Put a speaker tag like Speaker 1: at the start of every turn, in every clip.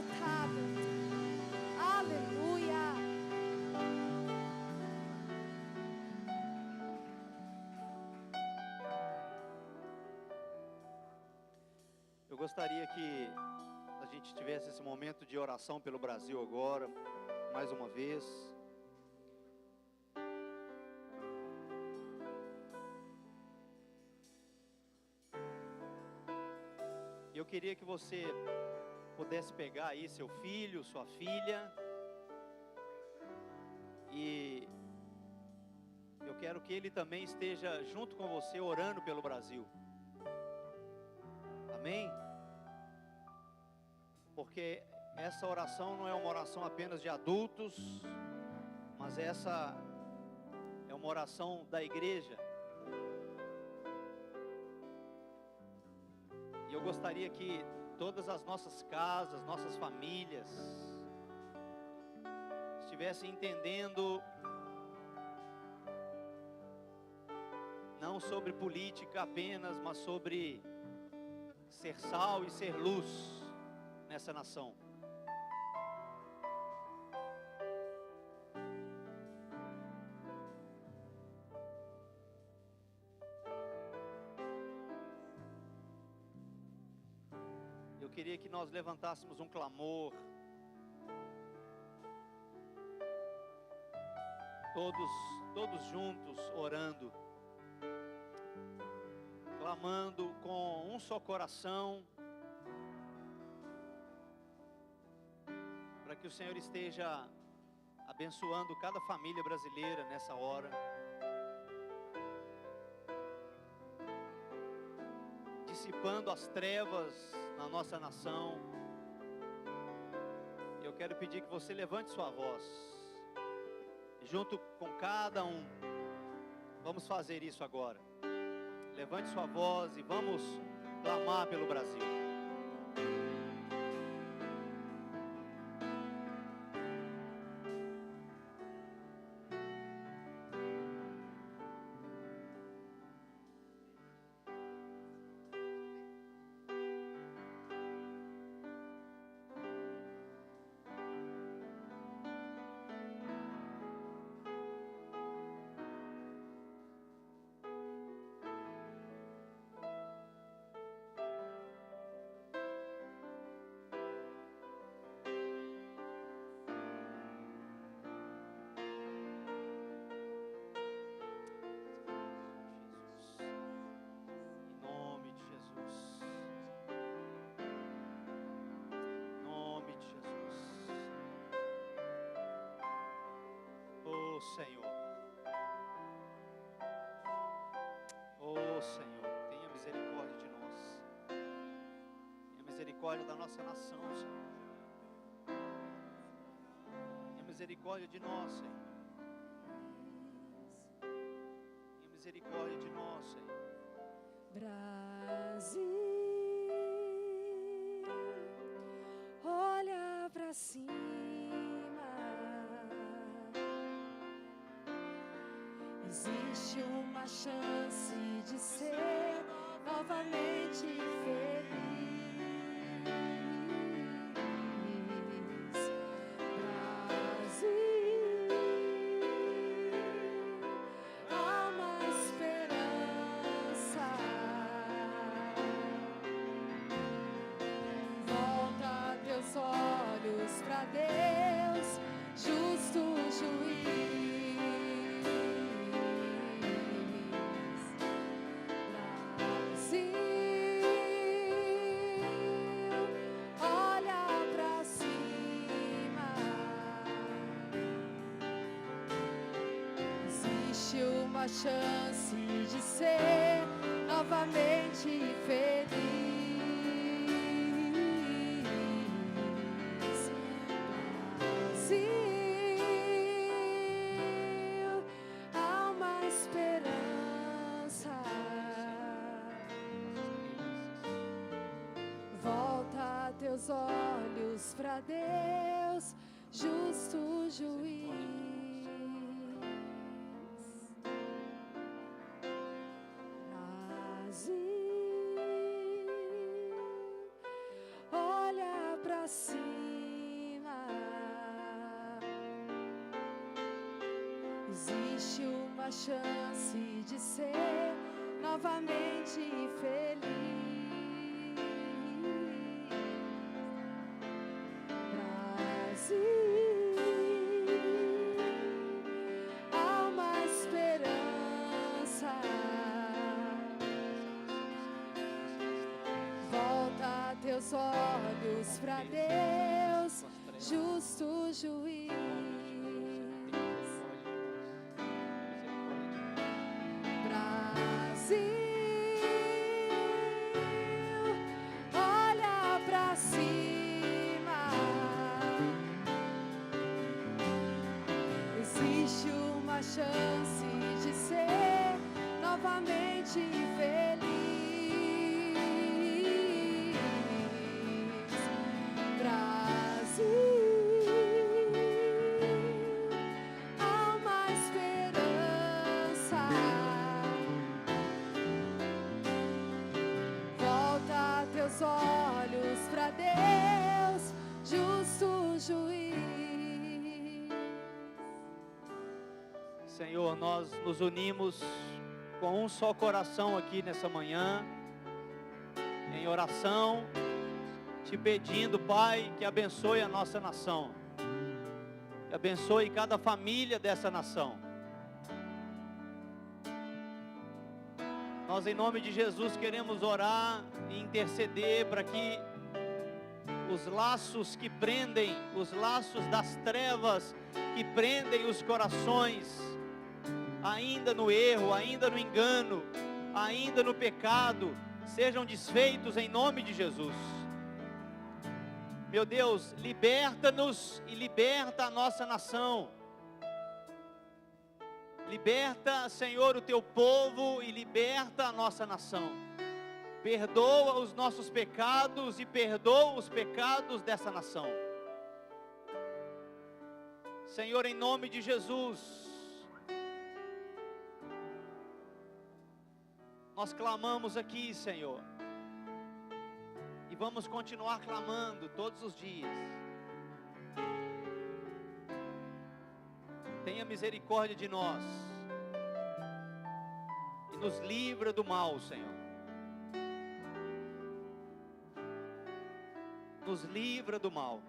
Speaker 1: exaltado. Aleluia.
Speaker 2: Eu gostaria que a gente tivesse esse momento de oração pelo Brasil agora, mais uma vez. Eu queria que você pudesse pegar aí seu filho, sua filha, e eu quero que ele também esteja junto com você orando pelo Brasil. Amém? Porque essa oração não é uma oração apenas de adultos, mas essa é uma oração da igreja. E eu gostaria que todas as nossas casas, nossas famílias, estivessem entendendo não sobre política apenas, mas sobre ser sal e ser luz nessa nação. Eu queria que nós levantássemos um clamor, todos juntos orando, clamando com um só coração, para que o Senhor esteja abençoando cada família brasileira nessa hora, dissipando as trevas na nossa nação. Eu quero pedir que você levante sua voz, junto com cada um. Vamos fazer isso agora. Levante sua voz e vamos clamar pelo Brasil. Senhor, oh Senhor, tenha misericórdia de nós, tenha misericórdia da nossa nação, Senhor, tenha misericórdia de nós, Senhor, tenha misericórdia de nós, Senhor.
Speaker 1: Brasil, olha pra cima. Existe uma chance de ser novamente feliz. Brasil, há uma esperança. Volta teus olhos pra Deus, justo juiz. Uma chance de ser novamente feliz. Brasil, há uma esperança. Volta teus olhos pra Deus, justo juiz. Olha pra cima. Existe uma chance de ser novamente feliz. Brasil, há uma esperança. Volta teus olhos para Deus, justo juiz. Brasil, olha para cima. Existe uma chance de ser novamente feliz. Brasil, há uma esperança. Volta teus olhos para Deus, justo juiz.
Speaker 2: Senhor, nós nos unimos com um só coração aqui nessa manhã, em oração, te pedindo, Pai, que abençoe a nossa nação, que abençoe cada família dessa nação. Nós, em nome de Jesus, queremos orar e interceder para que os laços que prendem, os laços das trevas que prendem os corações, ainda no erro, ainda no engano, ainda no pecado, sejam desfeitos em nome de Jesus. Meu Deus, liberta-nos e liberta a nossa nação. Liberta, Senhor, o teu povo e liberta a nossa nação. Perdoa os nossos pecados e perdoa os pecados dessa nação. Senhor, em nome de Jesus, nós clamamos aqui, Senhor, e vamos continuar clamando todos os dias. Tenha misericórdia de nós e nos livra do mal, Senhor. Nos livra do mal.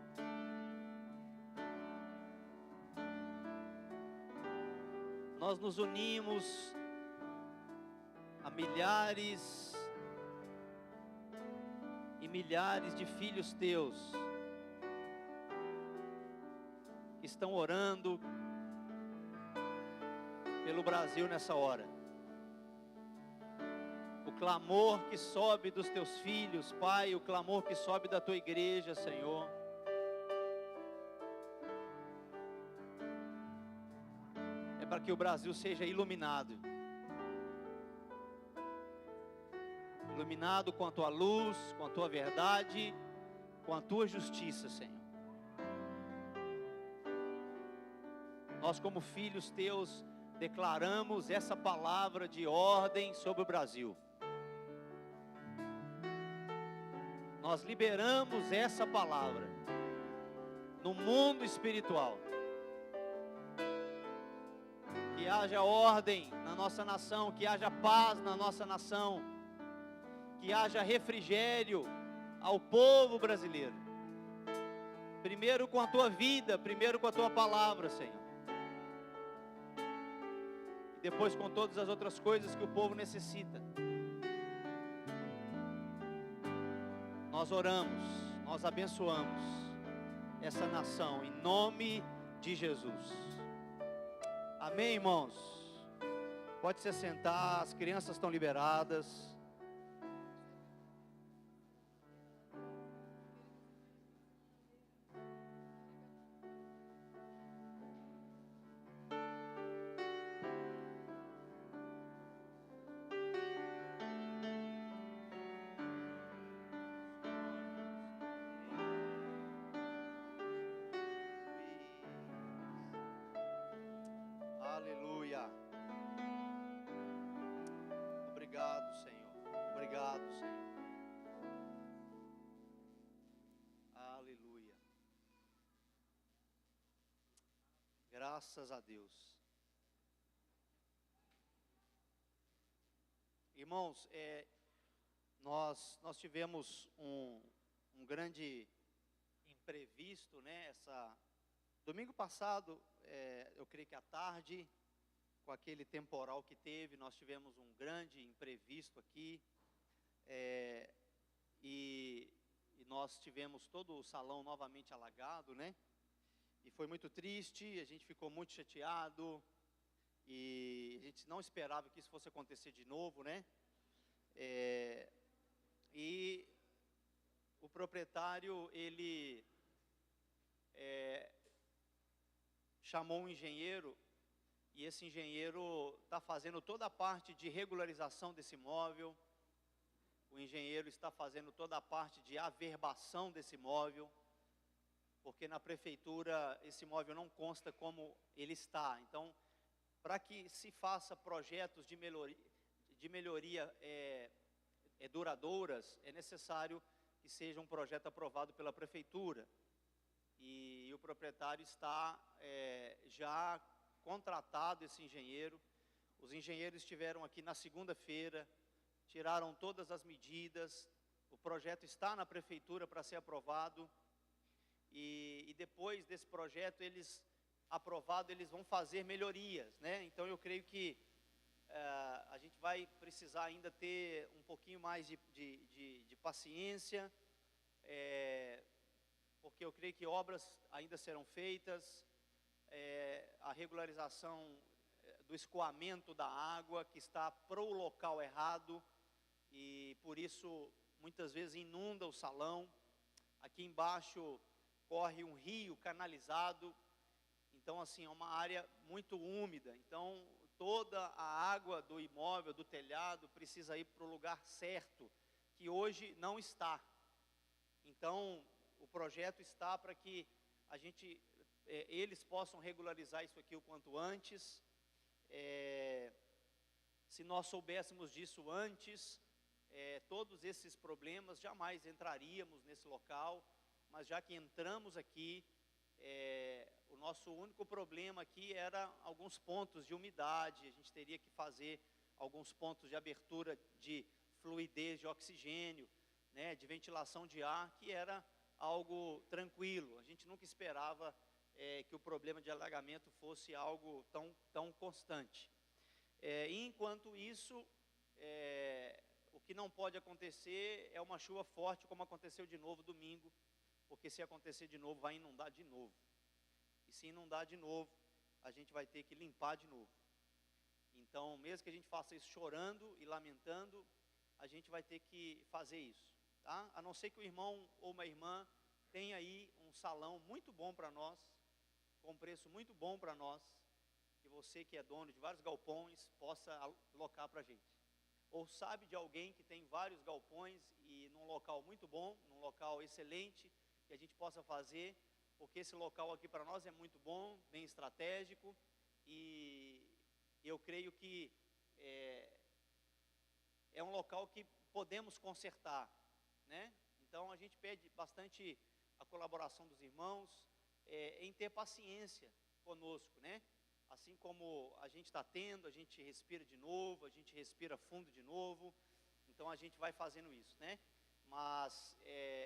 Speaker 2: Nós nos unimos a milhares e milhares de filhos teus que estão orando pelo Brasil nessa hora. O clamor que sobe dos teus filhos, Pai, o clamor que sobe da tua igreja, Senhor. É para que o Brasil seja iluminado. Iluminado com a tua luz, com a tua verdade, com a tua justiça, Senhor. Nós, como filhos teus, declaramos essa palavra de ordem sobre o Brasil. Nós liberamos essa palavra no mundo espiritual. Que haja ordem na nossa nação, que haja paz na nossa nação, que haja refrigério ao povo brasileiro. Primeiro com a tua vida, primeiro com a tua palavra, Senhor. E depois com todas as outras coisas que o povo necessita. Nós oramos, nós abençoamos essa nação em nome de Jesus. Amém, irmãos? Pode se sentar, as crianças estão liberadas. Aleluia. Obrigado, Senhor. Obrigado, Senhor. Aleluia. Graças a Deus. Irmãos, nós tivemos um grande imprevisto, né? Domingo passado, eu creio que à tarde, com aquele temporal que teve, nós tivemos um grande imprevisto aqui, e nós tivemos todo o salão novamente alagado, né? E foi muito triste, a gente ficou muito chateado, e a gente não esperava que isso fosse acontecer de novo, né? E o proprietário, ele chamou um engenheiro, e esse engenheiro está fazendo toda a parte de regularização desse imóvel, o engenheiro está fazendo toda a parte de averbação desse imóvel, porque na prefeitura esse imóvel não consta como ele está. Então, para que se faça projetos de melhoria duradouras, é necessário que seja um projeto aprovado pela prefeitura. E o proprietário está já contratado, esse engenheiro. Os engenheiros estiveram aqui na segunda-feira, tiraram todas as medidas, o projeto está na prefeitura para ser aprovado, e depois desse projeto, aprovado, eles vão fazer melhorias, né? Então eu creio que a gente vai precisar ainda ter um pouquinho mais de paciência, porque eu creio que obras ainda serão feitas, a regularização do escoamento da água, que está para o local errado, e por isso muitas vezes inunda o salão. Aqui embaixo corre um rio canalizado, então assim, é uma área muito úmida, então toda a água do imóvel, do telhado, precisa ir para o lugar certo, que hoje não está. Então, o projeto está para que eles possam regularizar isso aqui o quanto antes. Se nós soubéssemos disso antes, todos esses problemas jamais entraríamos nesse local, mas já que entramos aqui, o nosso único problema aqui era alguns pontos de umidade, a gente teria que fazer alguns pontos de abertura de fluidez de oxigênio, né, de ventilação de ar, que era algo tranquilo. A gente nunca esperava que o problema de alagamento fosse algo tão constante. E enquanto isso, o que não pode acontecer é uma chuva forte, como aconteceu de novo domingo, porque se acontecer de novo, vai inundar de novo. E se inundar de novo, a gente vai ter que limpar de novo. Então, mesmo que a gente faça isso chorando e lamentando, a gente vai ter que fazer isso, tá? A não ser que o irmão ou uma irmã tenha aí um salão muito bom para nós, com um preço muito bom para nós, que você que é dono de vários galpões possa alocar para a gente. Ou sabe de alguém que tem vários galpões e num local muito bom, num local excelente, que a gente possa fazer, porque esse local aqui para nós é muito bom, bem estratégico, e eu creio que é um local que podemos consertar, né? Então a gente pede bastante a colaboração dos irmãos, em ter paciência conosco, né? Assim como a gente está tendo, a gente respira de novo, a gente respira fundo de novo, então a gente vai fazendo isso, né? Mas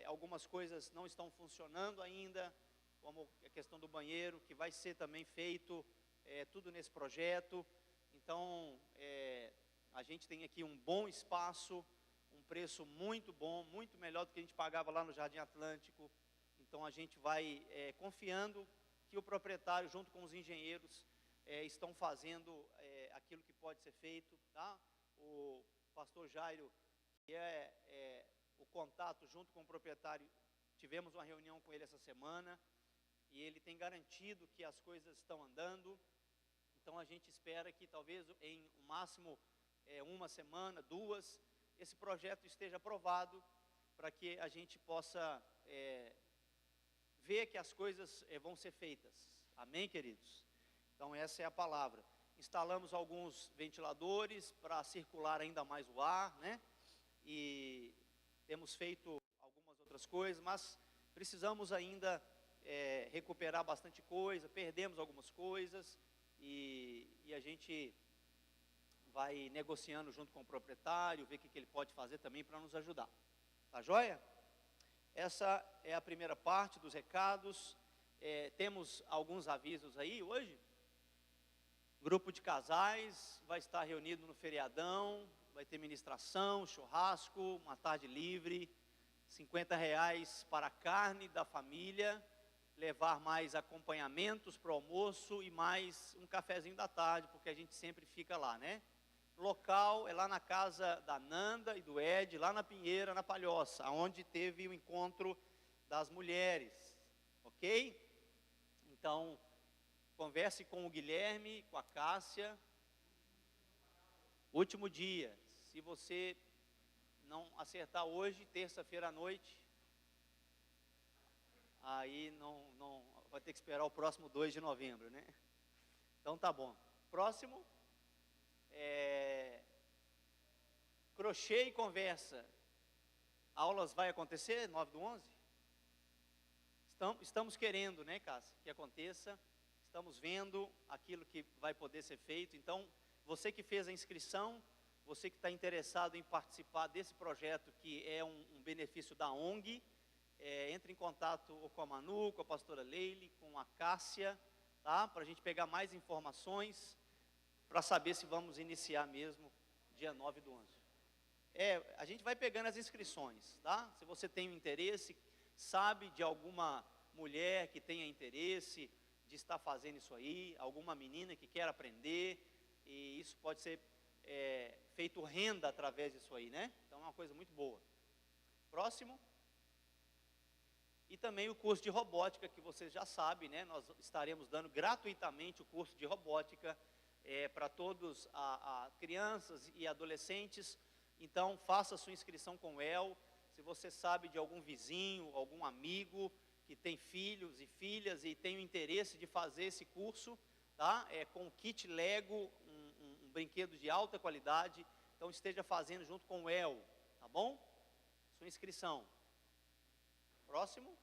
Speaker 2: algumas coisas não estão funcionando ainda, como a questão do banheiro, que vai ser também feito, tudo nesse projeto. Então, a gente tem aqui um bom espaço, um preço muito bom, muito melhor do que a gente pagava lá no Jardim Atlântico. Então, a gente vai confiando que o proprietário, junto com os engenheiros, estão fazendo aquilo que pode ser feito, tá? O pastor Jairo, que o contato junto com o proprietário, tivemos uma reunião com ele essa semana, e ele tem garantido que as coisas estão andando. Então a gente espera que talvez em o máximo uma semana, duas, esse projeto esteja aprovado, para que a gente possa ver que as coisas vão ser feitas. Amém, queridos? Então essa é a palavra. Instalamos alguns ventiladores para circular ainda mais o ar, né? E temos feito algumas outras coisas, mas precisamos ainda recuperar bastante coisa, perdemos algumas coisas, e a gente vai negociando junto com o proprietário, ver o que ele pode fazer também para nos ajudar. Tá joia? Essa é a primeira parte dos recados. Temos alguns avisos aí hoje. Grupo de casais vai estar reunido no feriadão, vai ter ministração, churrasco, uma tarde livre, R$50 para a carne da família, levar mais acompanhamentos para o almoço e mais um cafezinho da tarde, porque a gente sempre fica lá, né? Local é lá na casa da Nanda e do Ed, lá na Pinheira, na Palhoça, onde teve o encontro das mulheres, ok? Então, converse com o Guilherme, com a Cássia. Último dia, se você não acertar hoje, terça-feira à noite, aí não vai ter que esperar o próximo 2 de novembro, né? Então tá bom. Próximo, crochê e conversa. Aulas vai acontecer, 9/11? Estamos querendo, né, Cássia, que aconteça. Estamos vendo aquilo que vai poder ser feito. Então, você que fez a inscrição, você que está interessado em participar desse projeto, que é um benefício da ONG, entre em contato com a Manu, com a pastora Leile, com a Cássia, tá? Para a gente pegar mais informações, para saber se vamos iniciar mesmo dia 9/11. A gente vai pegando as inscrições, tá? Se você tem um interesse, sabe de alguma mulher que tenha interesse de estar fazendo isso aí, alguma menina que quer aprender, e isso pode ser feito renda através disso aí, né? Então é uma coisa muito boa. Próximo. E também o curso de robótica, que vocês já sabem, né? Nós estaremos dando gratuitamente o curso de robótica para todos, crianças e adolescentes. Então, faça a sua inscrição com o El. Se você sabe de algum vizinho, algum amigo que tem filhos e filhas e tem o interesse de fazer esse curso, tá? Com o kit Lego, um brinquedo de alta qualidade. Então, esteja fazendo junto com o El, tá bom? Sua inscrição. Próximo.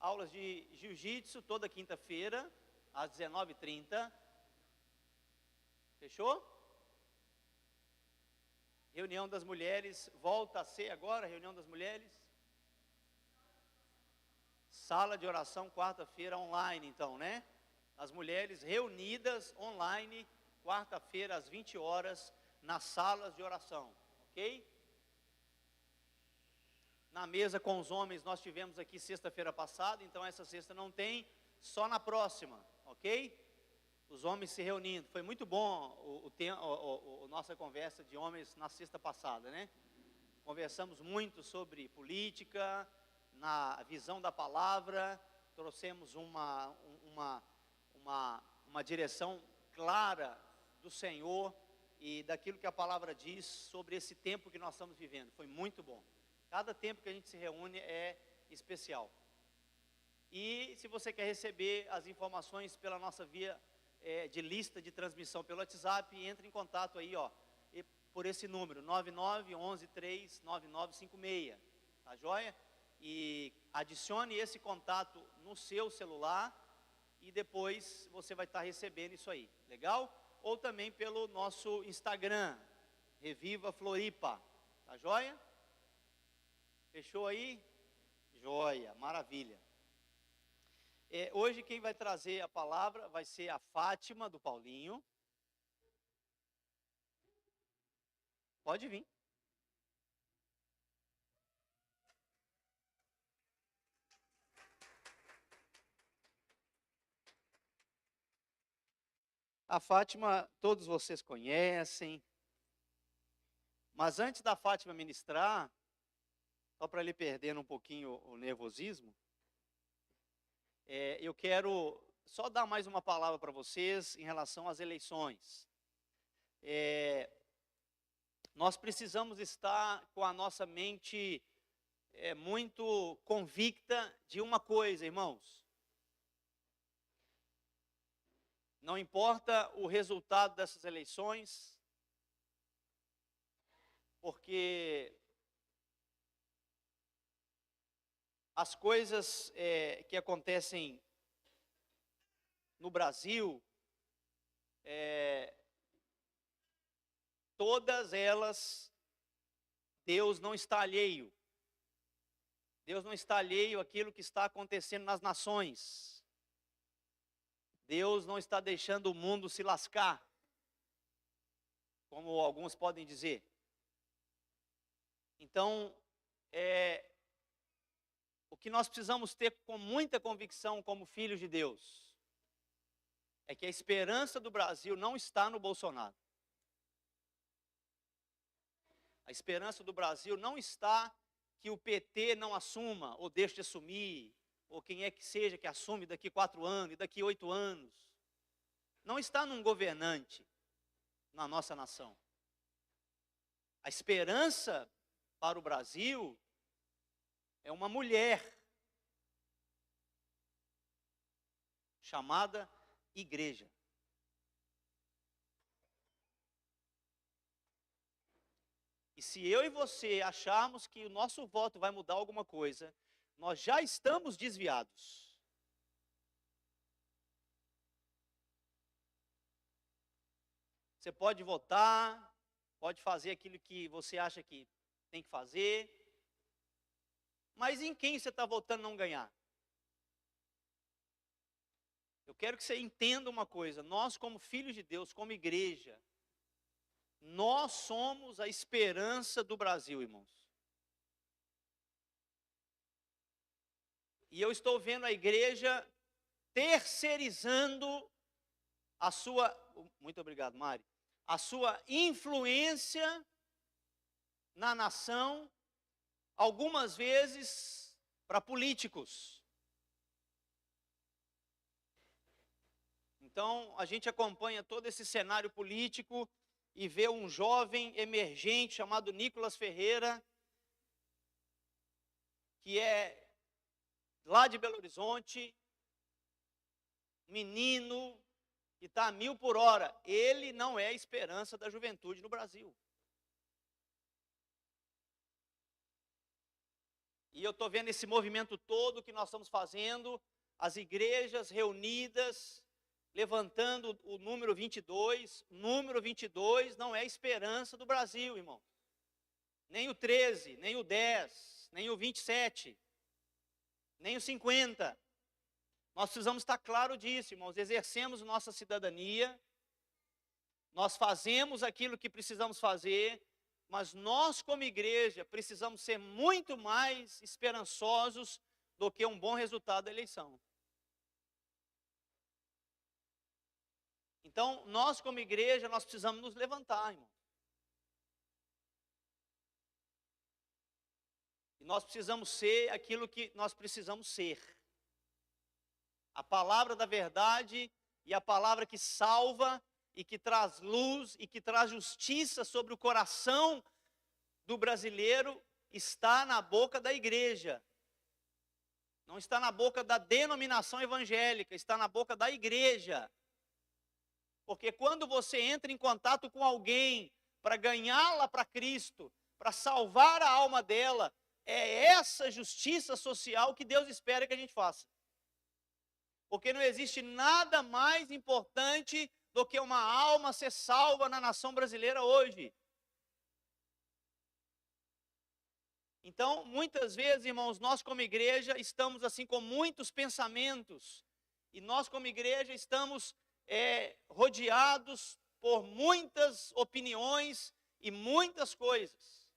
Speaker 2: Aulas de jiu-jitsu toda quinta-feira, às 19h30. Fechou? Reunião das mulheres, volta a ser agora, reunião das mulheres. Sala de oração, quarta-feira, online, então, né? As mulheres reunidas online, quarta-feira, às 20 horas, nas salas de oração, ok? Na mesa com os homens, nós tivemos aqui sexta-feira passada, então essa sexta não tem, só na próxima, ok? Os homens se reunindo. Foi muito bom a nossa conversa de homens na sexta passada, né? Conversamos muito sobre política, na visão da palavra, trouxemos uma direção clara do Senhor e daquilo que a palavra diz sobre esse tempo que nós estamos vivendo. Foi muito bom. Cada tempo que a gente se reúne é especial. E se você quer receber as informações pela nossa via de lista de transmissão pelo WhatsApp, entre em contato aí, ó, por esse número, 9911-39956, tá joia? E adicione esse contato no seu celular e depois você vai estar recebendo isso aí, legal? Ou também pelo nosso Instagram, Reviva Floripa, tá joia? Fechou aí? Joia, maravilha. Hoje quem vai trazer a palavra vai ser a Fátima do Paulinho. Pode vir. A Fátima, todos vocês conhecem. Mas antes da Fátima ministrar, só para ele perder um pouquinho o nervosismo, eu quero só dar mais uma palavra para vocês em relação às eleições. Nós precisamos estar com a nossa mente muito convicta de uma coisa, irmãos. Não importa o resultado dessas eleições, porque as coisas que acontecem no Brasil, todas elas, Deus não está alheio. Deus não está alheio àquilo que está acontecendo nas nações. Deus não está deixando o mundo se lascar, como alguns podem dizer. Então, o que nós precisamos ter com muita convicção como filhos de Deus é que a esperança do Brasil não está no Bolsonaro. A esperança do Brasil não está que o PT não assuma, ou deixe de assumir, ou quem é que seja que assume daqui 4 anos, e daqui 8 anos. Não está num governante na nossa nação. A esperança para o Brasil é uma mulher chamada igreja. E se eu e você acharmos que o nosso voto vai mudar alguma coisa, nós já estamos desviados. Você pode votar, pode fazer aquilo que você acha que tem que fazer, mas em quem você está votando não ganhar? Eu quero que você entenda uma coisa: nós, como filhos de Deus, como igreja, nós somos a esperança do Brasil, irmãos. E eu estou vendo a igreja terceirizando a sua, muito obrigado, Mari, a sua influência na nação, algumas vezes para políticos. Então, a gente acompanha todo esse cenário político e vê um jovem emergente chamado Nicolas Ferreira, que é lá de Belo Horizonte, menino que está a 1000 por hora. Ele não é a esperança da juventude no Brasil. E eu estou vendo esse movimento todo que nós estamos fazendo, as igrejas reunidas, levantando o número 22. Número 22 não é a esperança do Brasil, irmão. Nem o 13, nem o 10, nem o 27, nem o 50. Nós precisamos estar claro disso, irmãos. Exercemos nossa cidadania, nós fazemos aquilo que precisamos fazer, mas nós, como igreja, precisamos ser muito mais esperançosos do que um bom resultado da eleição. Então, nós, como igreja, nós precisamos nos levantar, irmão. E nós precisamos ser aquilo que nós precisamos ser. A palavra da verdade e a palavra que salva e que traz luz e que traz justiça sobre o coração do brasileiro está na boca da igreja. Não está na boca da denominação evangélica, está na boca da igreja. Porque quando você entra em contato com alguém para ganhá-la para Cristo, para salvar a alma dela, é essa justiça social que Deus espera que a gente faça. Porque não existe nada mais importante do que uma alma ser salva na nação brasileira hoje. Então, muitas vezes, irmãos, nós como igreja estamos assim com muitos pensamentos. E nós como igreja estamos rodeados por muitas opiniões e muitas coisas.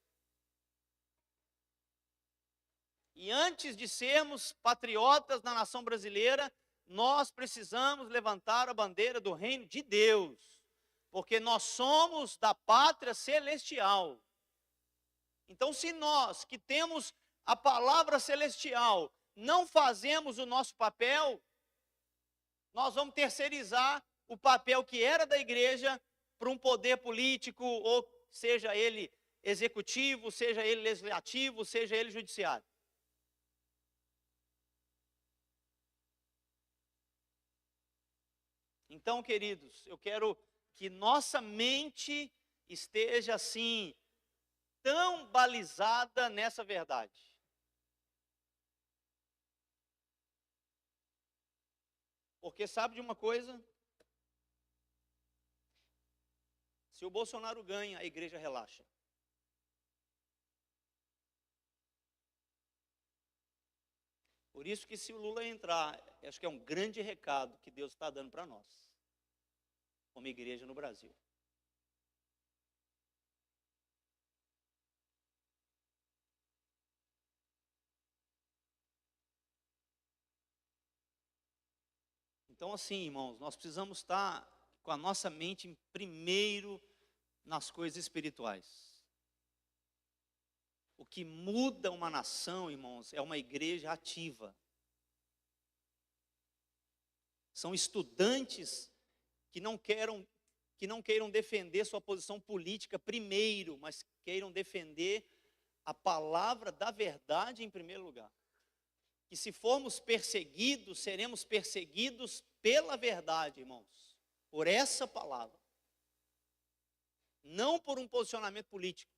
Speaker 2: E antes de sermos patriotas na nação brasileira, nós precisamos levantar a bandeira do reino de Deus, porque nós somos da pátria celestial. Então, se nós que temos a palavra celestial não fazemos o nosso papel, nós vamos terceirizar o papel que era da igreja para um poder político, ou seja ele executivo, seja ele legislativo, seja ele judiciário. Então, queridos, eu quero que nossa mente esteja assim, tão balizada nessa verdade. Porque sabe de uma coisa? Se o Bolsonaro ganha, a igreja relaxa. Por isso que se o Lula entrar, acho que é um grande recado que Deus está dando para nós, como igreja no Brasil. Então, assim, irmãos, nós precisamos estar com a nossa mente em primeiro nas coisas espirituais. O que muda uma nação, irmãos, é uma igreja ativa. São estudantes que não queiram defender sua posição política primeiro, mas queiram defender a palavra da verdade em primeiro lugar. Que se formos perseguidos, seremos perseguidos pela verdade, irmãos, por essa palavra, não por um posicionamento político.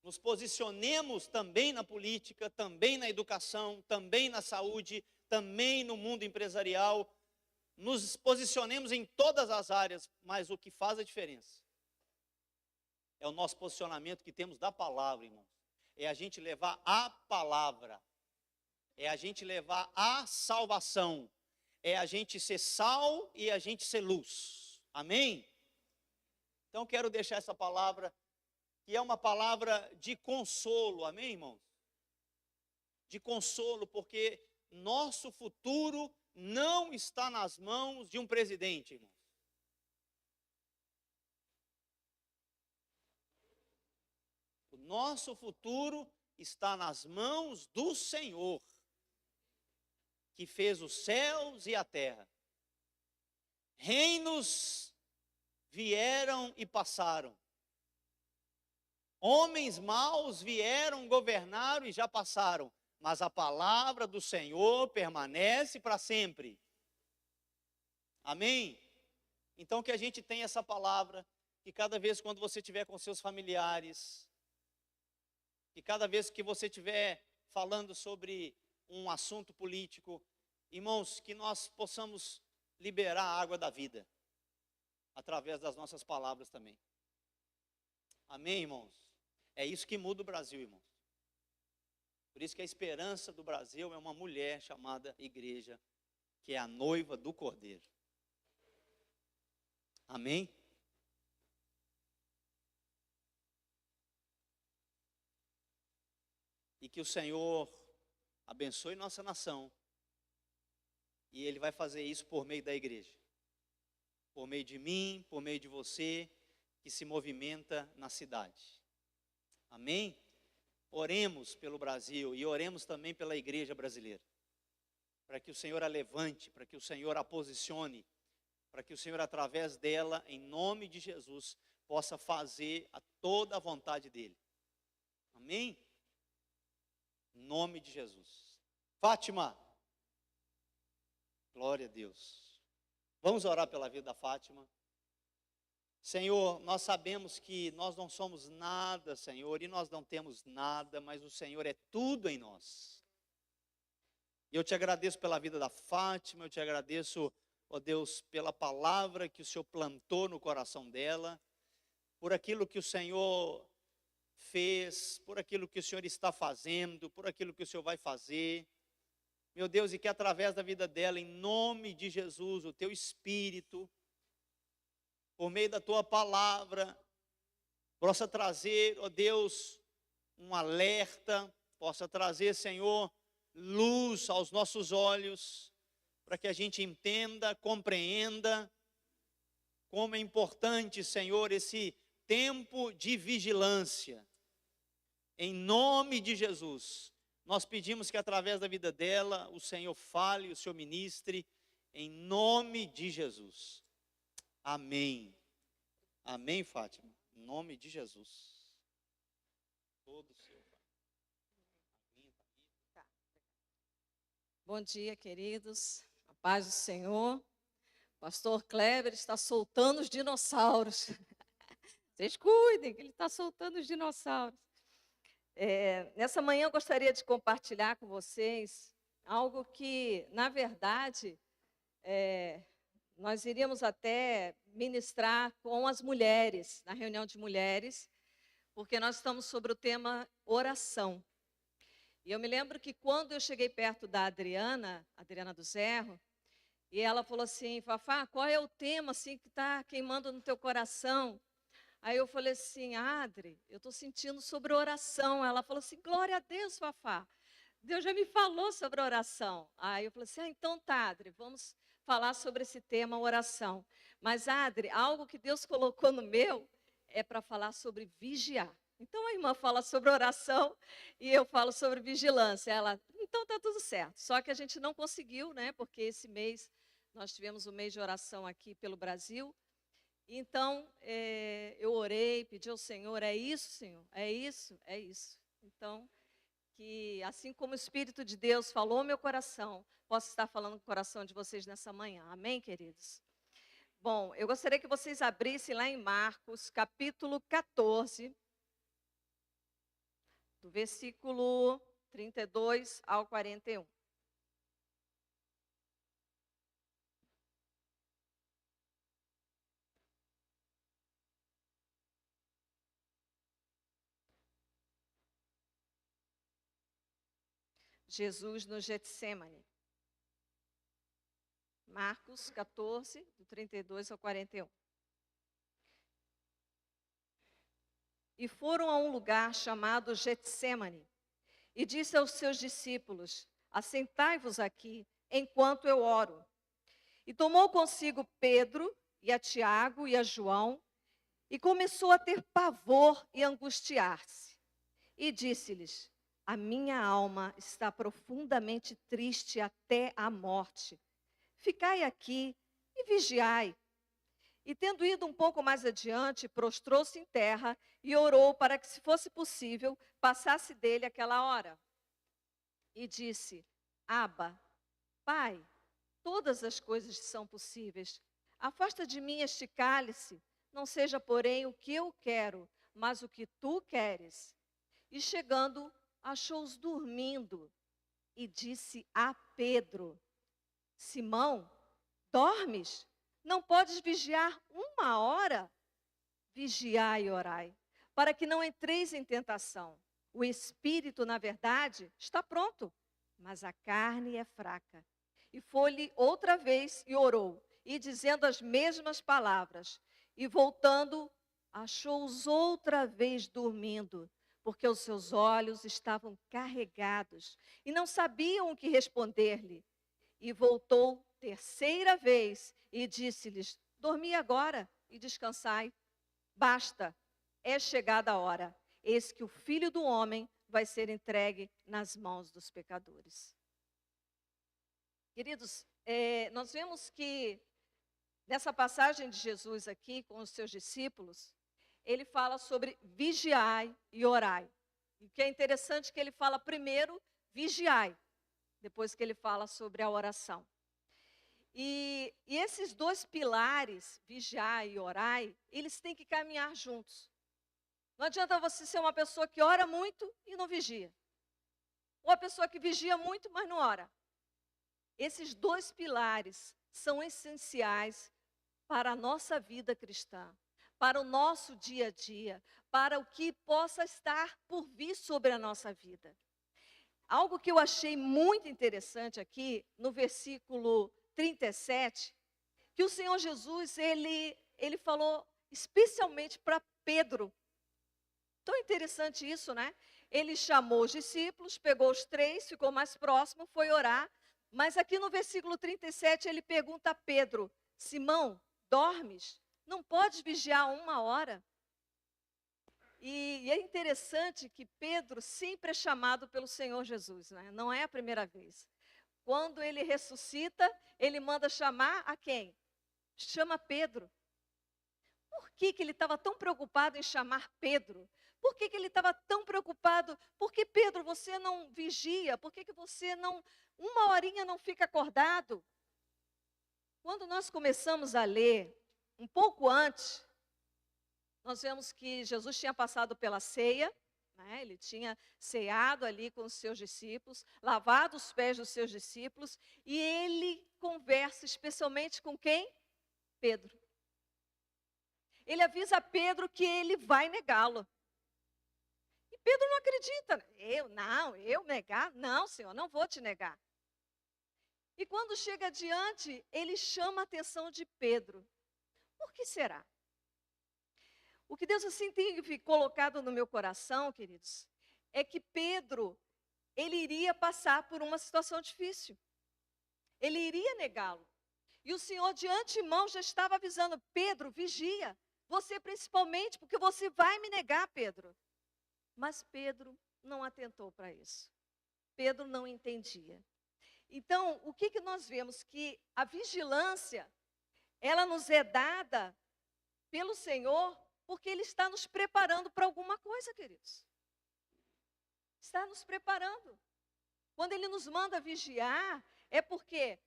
Speaker 2: Nos posicionemos também na política, também na educação, também na saúde, também no mundo empresarial, nos posicionemos em todas as áreas, mas o que faz a diferença é o nosso posicionamento que temos da palavra, irmãos. É a gente levar a palavra, é a gente levar a salvação, é a gente ser sal e a gente ser luz. Amém? Então quero deixar essa palavra, que é uma palavra de consolo, amém, irmãos? De consolo, porque nosso futuro não está nas mãos de um presidente, irmãos. O nosso futuro está nas mãos do Senhor, que fez os céus e a terra. Reinos vieram e passaram. Homens maus vieram, governaram e já passaram, mas a palavra do Senhor permanece para sempre. Amém? Então que a gente tenha essa palavra, que cada vez quando você estiver com seus familiares, que cada vez que você estiver falando sobre um assunto político, irmãos, que nós possamos liberar a água da vida, através das nossas palavras também. Amém, irmãos? É isso que muda o Brasil, irmãos. Por isso que a esperança do Brasil é uma mulher chamada igreja, que é a noiva do Cordeiro. Amém? E que o Senhor abençoe nossa nação. E Ele vai fazer isso por meio da igreja. Por meio de mim, por meio de você, que se movimenta na cidade. Amém? Oremos pelo Brasil e oremos também pela igreja brasileira. Para que o Senhor a levante, para que o Senhor a posicione, para que o Senhor, através dela, em nome de Jesus, possa fazer toda a vontade dEle. Amém? Em nome de Jesus. Fátima. Glória a Deus. Vamos orar pela vida da Fátima. Senhor, nós sabemos que nós não somos nada, Senhor, e nós não temos nada, mas o Senhor é tudo em nós. E eu te agradeço pela vida da Fátima, eu te agradeço, ó Deus, pela palavra que o Senhor plantou no coração dela, por aquilo que o Senhor fez, por aquilo que o Senhor está fazendo, por aquilo que o Senhor vai fazer. Meu Deus, e que através da vida dela, em nome de Jesus, o teu Espírito, por meio da tua palavra, possa trazer, ó Deus, um alerta, possa trazer, Senhor, luz aos nossos olhos, para que a gente entenda, compreenda como é importante, Senhor, esse tempo de vigilância. Em nome de Jesus, nós pedimos que através da vida dela, o Senhor fale, o Senhor ministre, em nome de Jesus. Amém. Amém, Fátima. Em nome de Jesus. Todo seu.
Speaker 3: Bom dia, queridos. A paz do Senhor. Pastor Kleber está soltando os dinossauros. Vocês cuidem, que ele está soltando os dinossauros. Nessa manhã eu gostaria de compartilhar com vocês algo que, na verdade, nós iríamos até ministrar com as mulheres, na reunião de mulheres, porque nós estamos sobre o tema oração. E eu me lembro que quando eu cheguei perto da Adriana do Zerro, e ela falou assim: Fafá, qual é o tema assim que está queimando no teu coração? Aí eu falei assim: Adri, eu estou sentindo sobre oração. Ela falou assim: glória a Deus, Fafá. Deus já me falou sobre oração. Aí eu falei assim: então tá, Adri, vamos falar sobre esse tema oração. Mas, Adri, algo que Deus colocou no meu é para falar sobre vigiar. Então a irmã fala sobre oração e eu falo sobre vigilância. Ela, então tá tudo certo. Só que a gente não conseguiu, né? Porque esse mês nós tivemos o mês de oração aqui pelo Brasil. Então eu orei, pedi ao Senhor, é isso, Senhor, é isso, é isso. Então, que assim como o Espírito de Deus falou ao meu coração, possa estar falando com o coração de vocês nessa manhã. Amém, queridos? Bom, eu gostaria que vocês abrissem lá em Marcos, capítulo 14, do versículo 32 ao 41. Jesus no Getsêmani. Marcos 14, do 32 ao 41. E foram a um lugar chamado Getsêmani, e disse aos seus discípulos: assentai-vos aqui, enquanto eu oro. E tomou consigo Pedro, e a Tiago, e a João, e começou a ter pavor e angustiar-se. E disse-lhes: a minha alma está profundamente triste até a morte. Ficai aqui e vigiai. E tendo ido um pouco mais adiante, prostrou-se em terra e orou para que, se fosse possível, passasse dele aquela hora. E disse: Abba, Pai, todas as coisas são possíveis. Afasta de mim este cálice, não seja, porém, o que eu quero, mas o que tu queres. E chegando, achou-os dormindo e disse a Pedro: Simão, dormes? Não podes vigiar uma hora? Vigiai e orai, para que não entreis em tentação. O espírito, na verdade, está pronto, mas a carne é fraca. E foi-lhe outra vez e orou, e dizendo as mesmas palavras, e voltando, achou-os outra vez dormindo, porque os seus olhos estavam carregados, e não sabiam o que responder-lhe. E voltou terceira vez, e disse-lhes: dormi agora e descansai. Basta, é chegada a hora. Eis que o Filho do Homem vai ser entregue nas mãos dos pecadores. Queridos, nós vemos que nessa passagem de Jesus aqui com os seus discípulos, ele fala sobre vigiai e orai. E o que é interessante é que ele fala primeiro vigiai, depois que ele fala sobre a oração. E esses dois pilares, vigiai e orai, eles têm que caminhar juntos. Não adianta você ser uma pessoa que ora muito e não vigia. Ou a pessoa que vigia muito, mas não ora. Esses dois pilares são essenciais para a nossa vida cristã, para o nosso dia a dia, para o que possa estar por vir sobre a nossa vida. Algo que eu achei muito interessante aqui, no versículo 37, que o Senhor Jesus, ele falou especialmente para Pedro. Tão interessante isso, né? Ele chamou os discípulos, pegou os 3, ficou mais próximo, foi orar. Mas aqui no versículo 37, ele pergunta a Pedro: Simão, dormes? Não podes vigiar uma hora? E é interessante que Pedro sempre é chamado pelo Senhor Jesus, né? Não é a primeira vez. Quando ele ressuscita, ele manda chamar a quem? Chama Pedro. Por que ele estava tão preocupado em chamar Pedro? Por que ele estava tão preocupado? Por que, Pedro, você não vigia? Por que você não, uma horinha não fica acordado? Quando nós começamos a ler, um pouco antes, nós vemos que Jesus tinha passado pela ceia, né? Ele tinha ceado ali com os seus discípulos, lavado os pés dos seus discípulos, e ele conversa especialmente com quem? Pedro. Ele avisa a Pedro que ele vai negá-lo. E Pedro não acredita. Eu negar? Não, Senhor, não vou te negar. E quando chega adiante, ele chama a atenção de Pedro. Por que será? O que Deus assim tem colocado no meu coração, queridos, é que Pedro, ele iria passar por uma situação difícil. Ele iria negá-lo. E o Senhor de antemão já estava avisando: Pedro, vigia. Você principalmente, porque você vai me negar, Pedro. Mas Pedro não atentou para isso. Pedro não entendia. Então, o que nós vemos? Que a vigilância, ela nos é dada pelo Senhor, porque Ele está nos preparando para alguma coisa, queridos. Está nos preparando. Quando Ele nos manda vigiar, é porque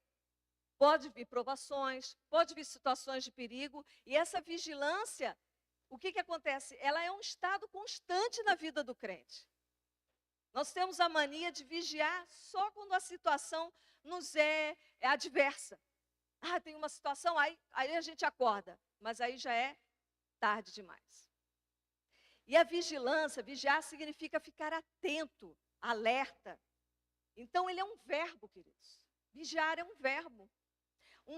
Speaker 3: pode vir provações, pode vir situações de perigo, e essa vigilância, o que acontece? Ela é um estado constante na vida do crente. Nós temos a mania de vigiar só quando a situação nos é adversa. Tem uma situação, aí a gente acorda, mas aí já é tarde demais. E a vigilância, vigiar significa ficar atento, alerta. Então ele é um verbo, queridos. Vigiar é um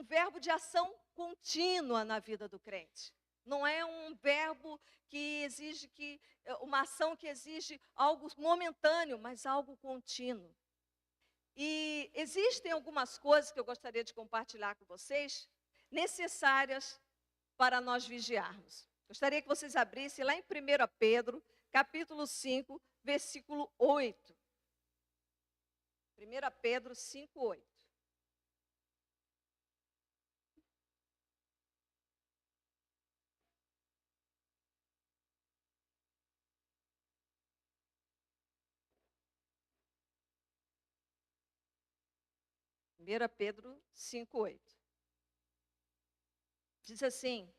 Speaker 3: verbo de ação contínua na vida do crente. Não é um verbo que exige uma ação que exige algo momentâneo, mas algo contínuo. E existem algumas coisas que eu gostaria de compartilhar com vocês, necessárias para nós vigiarmos. Gostaria que vocês abrissem lá em 1 Pedro, capítulo 5, versículo 8. 1 Pedro 5, 8. Pedro 5:8. Diz assim: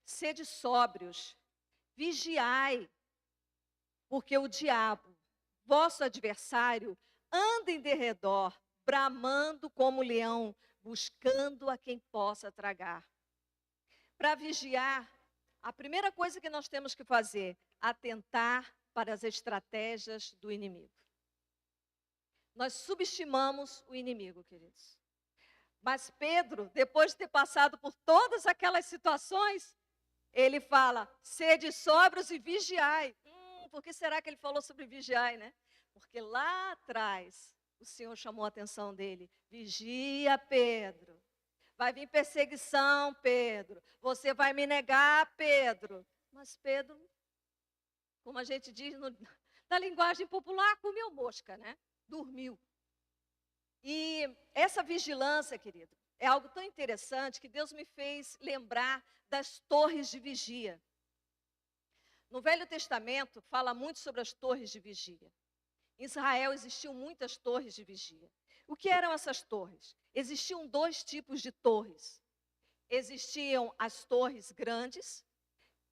Speaker 3: sede sóbrios, vigiai, porque o diabo, vosso adversário, anda em derredor, bramando como leão, buscando a quem possa tragar. Para vigiar, a primeira coisa que nós temos que fazer, atentar para as estratégias do inimigo. Nós subestimamos o inimigo, queridos. Mas Pedro, depois de ter passado por todas aquelas situações, ele fala: sede sóbrios e vigiai. Por que será que ele falou sobre vigiai, né? Porque lá atrás, o Senhor chamou a atenção dele: vigia, Pedro. Vai vir perseguição, Pedro. Você vai me negar, Pedro. Mas Pedro, como a gente diz na linguagem popular, comeu mosca, né? Dormiu. E essa vigilância, querido, é algo tão interessante que Deus me fez lembrar das torres de vigia. No Velho Testamento, fala muito sobre as torres de vigia. Em Israel existiam muitas torres de vigia. O que eram essas torres? Existiam dois tipos de torres. Existiam as torres grandes,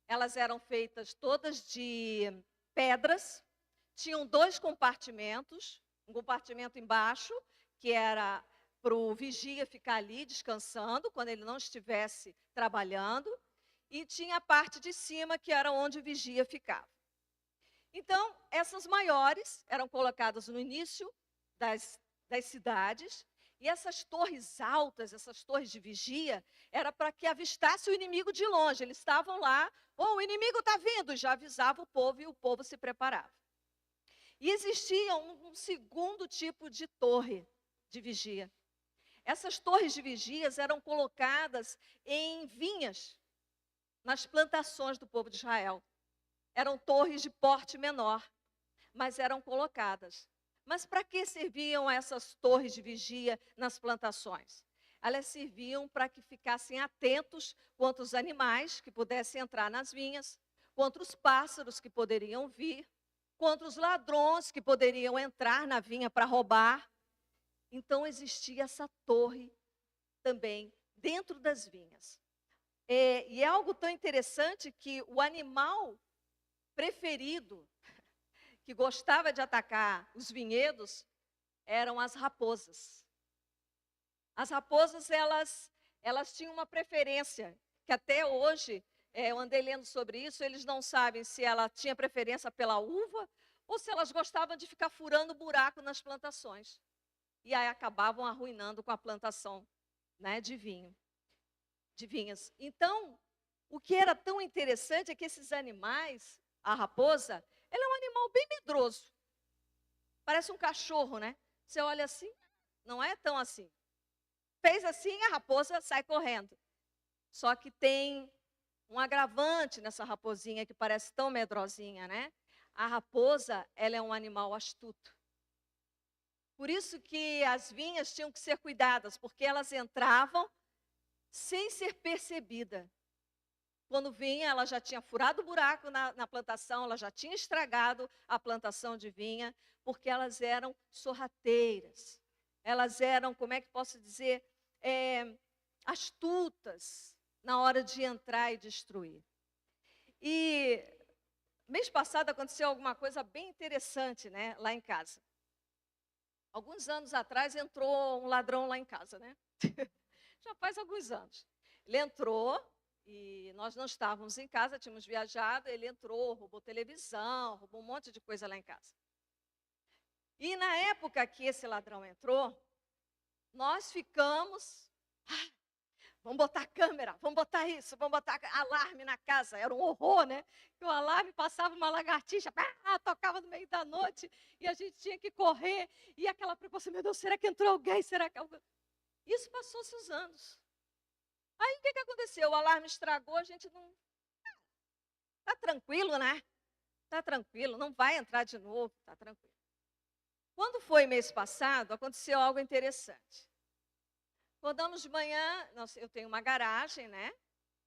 Speaker 3: elas eram feitas todas de pedras, tinham dois compartimentos, um compartimento embaixo, que era para o vigia ficar ali descansando, quando ele não estivesse trabalhando, e tinha a parte de cima, que era onde o vigia ficava. Então, essas maiores eram colocadas no início das cidades, e essas torres altas, essas torres de vigia, era para que avistasse o inimigo de longe. Eles estavam lá, o inimigo está vindo, já avisava o povo e o povo se preparava. E existia um segundo tipo de torre de vigia. Essas torres de vigias eram colocadas em vinhas, nas plantações do povo de Israel. Eram torres de porte menor, mas eram colocadas. Mas para que serviam essas torres de vigia nas plantações? Elas serviam para que ficassem atentos contra os animais que pudessem entrar nas vinhas, contra os pássaros que poderiam vir, contra os ladrões que poderiam entrar na vinha para roubar. Então existia essa torre também dentro das vinhas. E é algo tão interessante que o animal preferido, que gostava de atacar os vinhedos, eram as raposas. As raposas, elas tinham uma preferência que até hoje, eu andei lendo sobre isso, eles não sabem se ela tinha preferência pela uva ou se elas gostavam de ficar furando buraco nas plantações. E aí acabavam arruinando com a plantação, né, de vinhas. Então, o que era tão interessante é que esses animais, a raposa, ela é um animal bem medroso. Parece um cachorro, né? Você olha assim, não é tão assim. Fez assim, a raposa sai correndo. Só que tem um agravante nessa raposinha que parece tão medrosinha, né? A raposa, ela é um animal astuto. Por isso que as vinhas tinham que ser cuidadas, porque elas entravam sem ser percebida. Quando vinha, ela já tinha furado o buraco na plantação, ela já tinha estragado a plantação de vinha, porque elas eram sorrateiras. Elas eram, como é que posso dizer, astutas na hora de entrar e destruir. E mês passado aconteceu alguma coisa bem interessante, né, lá em casa. Alguns anos atrás entrou um ladrão lá em casa, né? Já faz alguns anos. Ele entrou e nós não estávamos em casa, tínhamos viajado, ele entrou, roubou televisão, roubou um monte de coisa lá em casa. E na época que esse ladrão entrou, nós ficamos, vamos botar câmera, vamos botar isso, vamos botar alarme na casa. Era um horror, né? Que o alarme passava uma lagartixa, tocava no meio da noite, e a gente tinha que correr. E aquela preocupação, meu Deus, será que entrou alguém? Será que alguém... Isso passou-se os anos. Aí o que aconteceu? O alarme estragou, a gente não... Está tranquilo, né? Está tranquilo, não vai entrar de novo, está tranquilo. Quando foi mês passado, aconteceu algo interessante. Acordamos de manhã, eu tenho uma garagem, né?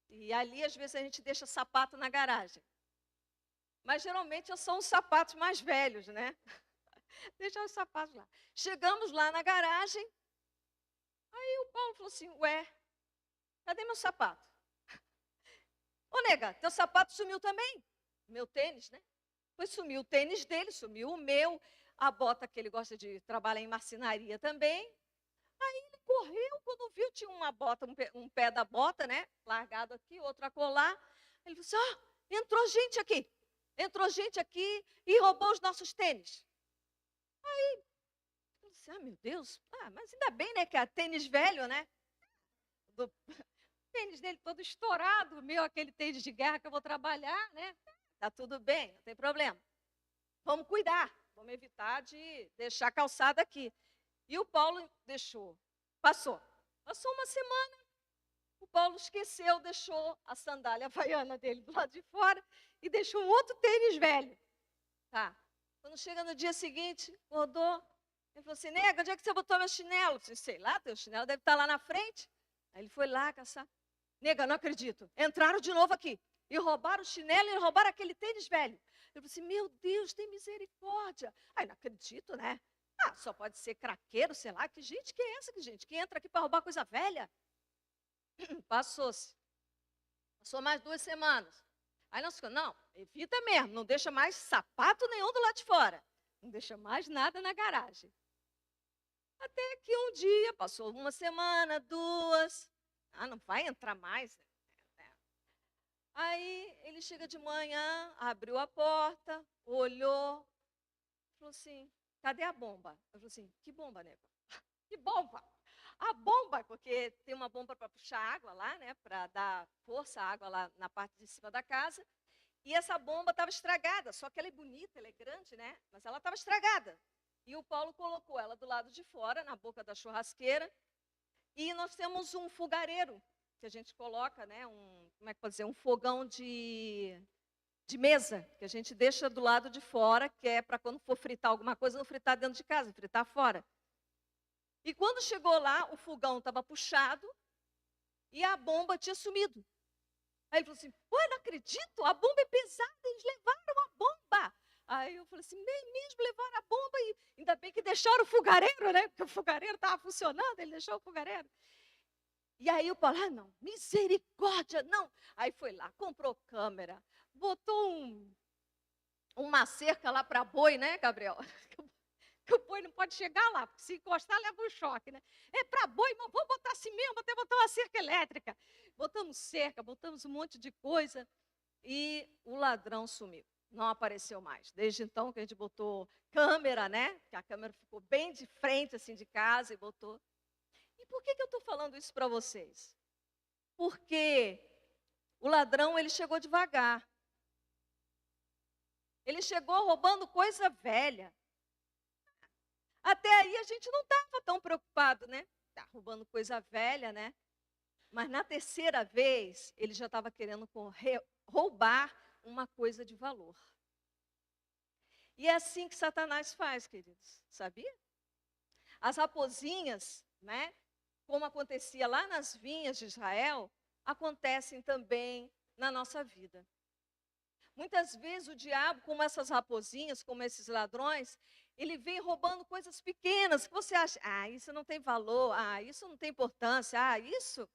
Speaker 3: E ali, às vezes, a gente deixa sapato na garagem. Mas, geralmente, são os sapatos mais velhos, né? Deixar os sapatos lá. Chegamos lá na garagem, aí o Paulo falou assim, ué, cadê meu sapato? Ô, nega, teu sapato sumiu também? Meu tênis, né? Pois sumiu o tênis dele, sumiu o meu, a bota que ele gosta de trabalhar em marcenaria também. Aí ele correu, quando viu, tinha uma bota, um pé da bota, né? Largado aqui, outro acolá. Ele falou assim, entrou gente aqui e roubou os nossos tênis. Aí, eu disse, meu Deus, mas ainda bem, né, que é tênis velho, né? Do tênis dele todo estourado, meu, aquele tênis de guerra que eu vou trabalhar, né? Tá tudo bem, não tem problema. Vamos cuidar, vamos evitar de deixar a calçada aqui. E o Paulo deixou, passou uma semana, o Paulo esqueceu, deixou a sandália havaiana dele do lado de fora e deixou um outro tênis velho. Tá. Quando chega no dia seguinte, acordou, ele falou assim, nega, onde é que você botou meu chinelo? Eu disse, sei lá, teu chinelo deve estar lá na frente. Aí ele foi lá caçar. Nega, não acredito, entraram de novo aqui e roubaram o chinelo e roubaram aquele tênis velho. Eu falei assim, meu Deus, tem misericórdia. Aí, não acredito, né? Só pode ser craqueiro, sei lá. Que gente que é essa, que entra aqui para roubar coisa velha? Passou-se. Passou mais 2 semanas. Aí nós ficamos, não, evita mesmo, não deixa mais sapato nenhum do lado de fora. Não deixa mais nada na garagem. Até que um dia, passou 1 semana, 2, não vai entrar mais, né? Aí ele chega de manhã, abriu a porta, olhou, falou assim, cadê a bomba? Eu falei assim, que bomba, nega? Que bomba? A bomba, porque tem uma bomba para puxar água lá, né? Para dar força à água lá na parte de cima da casa. E essa bomba estava estragada, só que ela é bonita, ela é grande, né? Mas ela estava estragada. E o Paulo colocou ela do lado de fora, na boca da churrasqueira. E nós temos um fogareiro, que a gente coloca, né? Como é que pode dizer? Um fogão de mesa, que a gente deixa do lado de fora, que é para quando for fritar alguma coisa, não fritar dentro de casa, fritar fora. E quando chegou lá, o fogão estava puxado e a bomba tinha sumido. Aí ele falou assim, não acredito, a bomba é pesada, eles levaram a bomba. Aí eu falei assim, mesmo levaram a bomba e ainda bem que deixaram o fogareiro, né? Porque o fogareiro estava funcionando, ele deixou o fogareiro. E aí o Paulo, não, misericórdia, não. Aí foi lá, comprou câmera, botou uma cerca lá para boi, né, Gabriel? que o boi não pode chegar lá, porque se encostar leva um choque, né? É para boi, mas vou botar assim mesmo, até botar uma cerca elétrica. Botamos cerca, botamos um monte de coisa e o ladrão sumiu. Não apareceu mais. Desde então que a gente botou câmera, né? Que a câmera ficou bem de frente assim de casa e botou. E por que eu estou falando isso para vocês? Porque o ladrão, ele chegou devagar. Ele chegou roubando coisa velha. Até aí a gente não estava tão preocupado, né? Tá roubando coisa velha, né? Mas na terceira vez, ele já estava querendo roubar uma coisa de valor. E é assim que Satanás faz, queridos. Sabia? As raposinhas, né? Como acontecia lá nas vinhas de Israel, acontecem também na nossa vida. Muitas vezes o diabo, como essas raposinhas, como esses ladrões, ele vem roubando coisas pequenas que você acha, isso não tem valor, isso não tem importância, isso.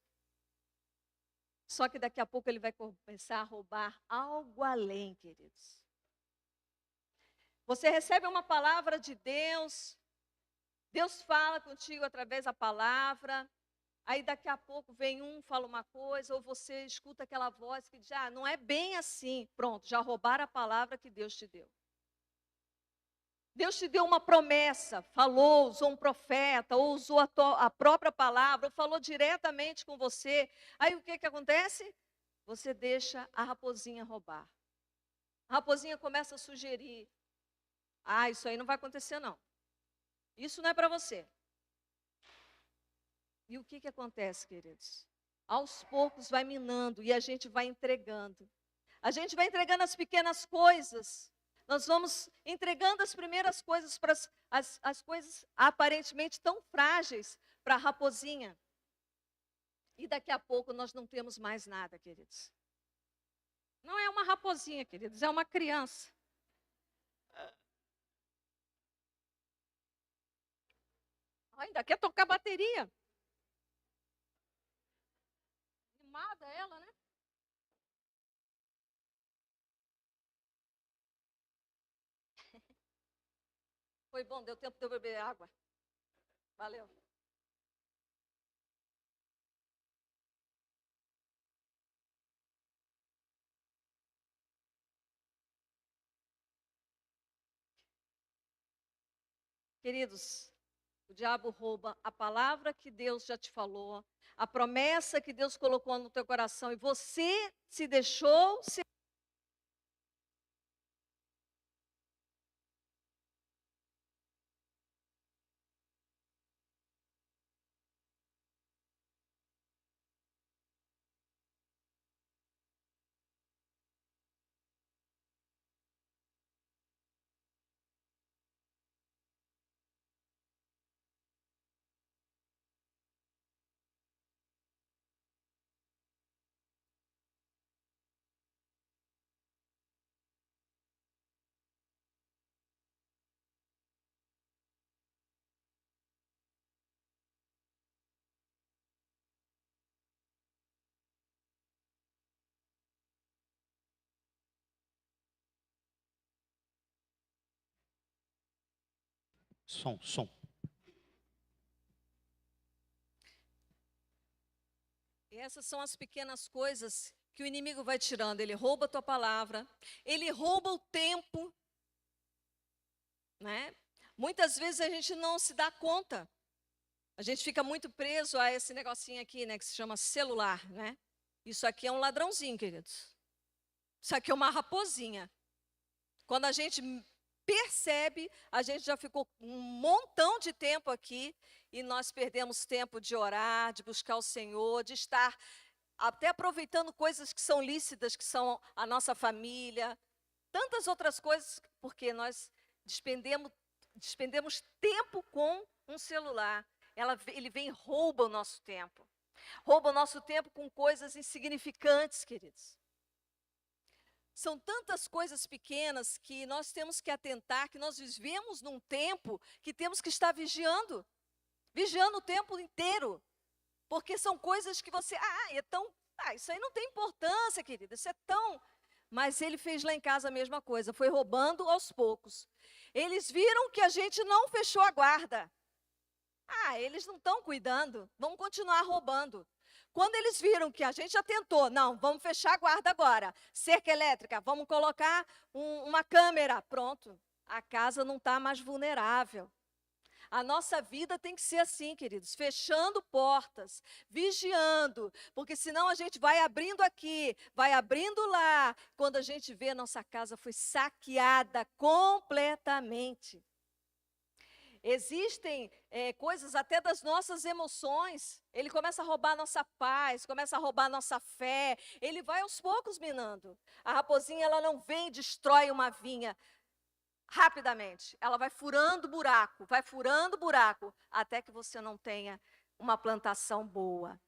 Speaker 3: Só que daqui a pouco ele vai começar a roubar algo além, queridos. Você recebe uma palavra de Deus, Deus fala contigo através da palavra, aí daqui a pouco vem fala uma coisa, ou você escuta aquela voz que diz, não é bem assim. Pronto, já roubaram a palavra que Deus te deu. Deus te deu uma promessa, falou, usou um profeta, ou usou a própria palavra, ou falou diretamente com você. Aí o que acontece? Você deixa a raposinha roubar. A raposinha começa a sugerir, isso aí não vai acontecer não. Isso não é para você. E o que acontece, queridos? Aos poucos vai minando e a gente vai entregando. A gente vai entregando as pequenas coisas. Nós vamos entregando as primeiras coisas para as coisas aparentemente tão frágeis para a raposinha. E daqui a pouco nós não temos mais nada, queridos. Não é uma raposinha, queridos, é uma criança. Ainda quer tocar bateria. Animada ela, né? Foi bom, deu tempo de eu beber água. Valeu. Queridos, o diabo rouba a palavra que Deus já te falou, a promessa que Deus colocou no teu coração e você se deixou ser.
Speaker 2: Som.
Speaker 3: E essas são as pequenas coisas que o inimigo vai tirando. Ele rouba a tua palavra, ele rouba o tempo, né? Muitas vezes a gente não se dá conta. A gente fica muito preso a esse negocinho aqui, né, que se chama celular, né? Isso aqui é um ladrãozinho, queridos. Isso aqui é uma raposinha. Quando a gente percebe, a gente já ficou um montão de tempo aqui e nós perdemos tempo de orar, de buscar o Senhor, de estar até aproveitando coisas que são lícitas, que são a nossa família, tantas outras coisas, porque nós despendemos tempo com um celular. Ele vem e rouba o nosso tempo. Rouba o nosso tempo com coisas insignificantes, queridos. São tantas coisas pequenas que nós temos que atentar, que nós vivemos num tempo que temos que estar vigiando o tempo inteiro. Porque são coisas que você, isso aí não tem importância, querida, isso é tão... Mas ele fez lá em casa a mesma coisa, foi roubando aos poucos. Eles viram que a gente não fechou a guarda. Ah, eles não estão cuidando, vamos continuar roubando. Quando eles viram que a gente já tentou, não, vamos fechar a guarda agora. Cerca elétrica, vamos colocar uma câmera. Pronto, a casa não está mais vulnerável. A nossa vida tem que ser assim, queridos, fechando portas, vigiando, porque senão a gente vai abrindo aqui, vai abrindo lá. Quando a gente vê, nossa casa foi saqueada completamente. Existem coisas até das nossas emoções. Ele começa a roubar nossa paz, começa a roubar nossa fé. Ele vai aos poucos minando. A raposinha, ela não vem e destrói uma vinha rapidamente. Ela vai furando buraco, até que você não tenha uma plantação boa.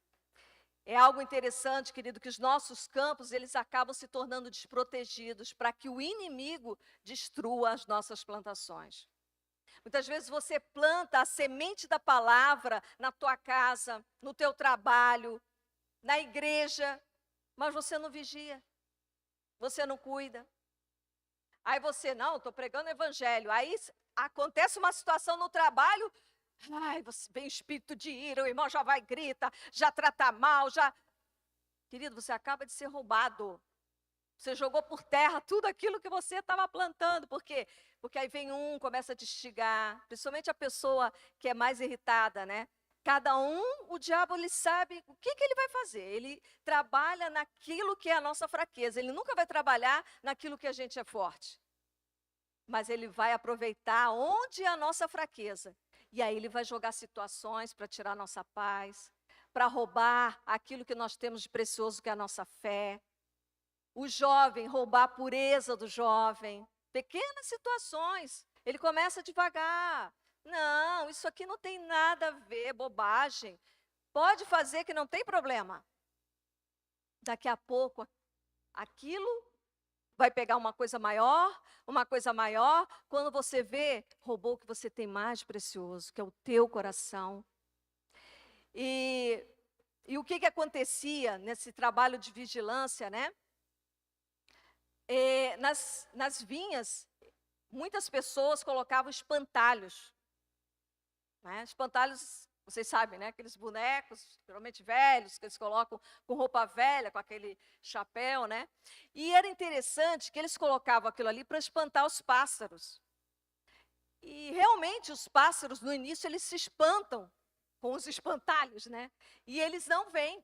Speaker 3: É algo interessante, querido, que os nossos campos, eles acabam se tornando desprotegidos para que o inimigo destrua as nossas plantações. Muitas vezes você planta a semente da palavra na tua casa, no teu trabalho, na igreja, mas você não vigia, você não cuida. Aí você, não, estou pregando o evangelho. Aí acontece uma situação no trabalho, ai, vem espírito de ira, o irmão já vai e grita, já trata mal, já... Querido, você acaba de ser roubado. Você jogou por terra tudo aquilo que você estava plantando. Por quê? Porque aí vem começa a te instigar, principalmente a pessoa que é mais irritada, né? Cada o diabo, ele sabe o que ele vai fazer. Ele trabalha naquilo que é a nossa fraqueza. Ele nunca vai trabalhar naquilo que a gente é forte. Mas ele vai aproveitar onde é a nossa fraqueza. E aí ele vai jogar situações para tirar a nossa paz, para roubar aquilo que nós temos de precioso, que é a nossa fé. O jovem, roubar a pureza do jovem. Pequenas situações. Ele começa devagar. Não, isso aqui não tem nada a ver, bobagem. Pode fazer que não tem problema. Daqui a pouco, aquilo vai pegar uma coisa maior. Quando você vê, roubou o que você tem mais de precioso, que é o teu coração. E o que acontecia nesse trabalho de vigilância, né? Nas vinhas, muitas pessoas colocavam espantalhos. Né? Espantalhos, vocês sabem, né? Aqueles bonecos, geralmente velhos, que eles colocam com roupa velha, com aquele chapéu, né? E era interessante que eles colocavam aquilo ali para espantar os pássaros. E realmente os pássaros, no início, eles se espantam com os espantalhos, né? E eles não vêm.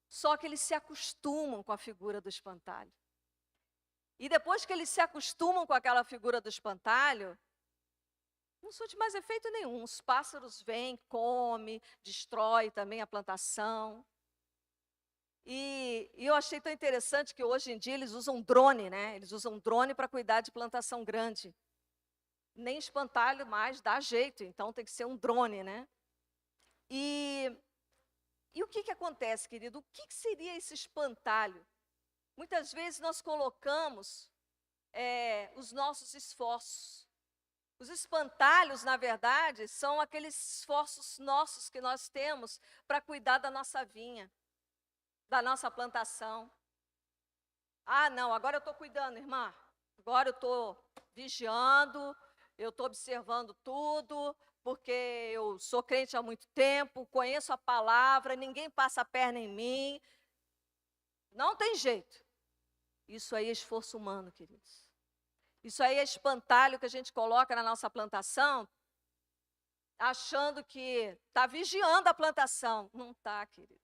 Speaker 3: Só que eles se acostumam com a figura do espantalho. E depois que eles se acostumam com aquela figura do espantalho, não surte mais efeito nenhum. Os pássaros vêm, comem, destrói também a plantação. E eu achei tão interessante que hoje em dia eles usam drone, né? Eles usam drone para cuidar de plantação grande. Nem espantalho mais dá jeito, então tem que ser um drone, né? E o que acontece, querido? O que seria esse espantalho? Muitas vezes nós colocamos os nossos esforços. Os espantalhos, na verdade, são aqueles esforços nossos que nós temos para cuidar da nossa vinha, da nossa plantação. Ah, não, agora eu estou cuidando, irmã. Agora eu estou vigiando, eu estou observando tudo, porque eu sou crente há muito tempo, conheço a palavra, ninguém passa a perna em mim. Não tem jeito. Isso aí é esforço humano, queridos. Isso aí é espantalho que a gente coloca na nossa plantação, achando que está vigiando a plantação. Não está, queridos.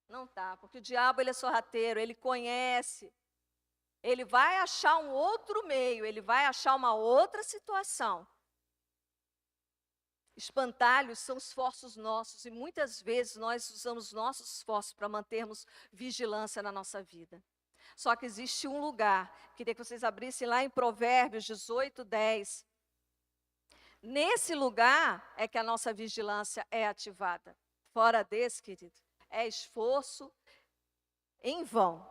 Speaker 3: Não está, porque o diabo, ele é sorrateiro, ele conhece. Ele vai achar um outro meio, ele vai achar uma outra situação. Espantalhos são esforços nossos e muitas vezes nós usamos nossos esforços para mantermos vigilância na nossa vida. Só que existe um lugar, queria que vocês abrissem lá em Provérbios 18, 10. Nesse lugar é que a nossa vigilância é ativada. Fora desse, querido, é esforço em vão.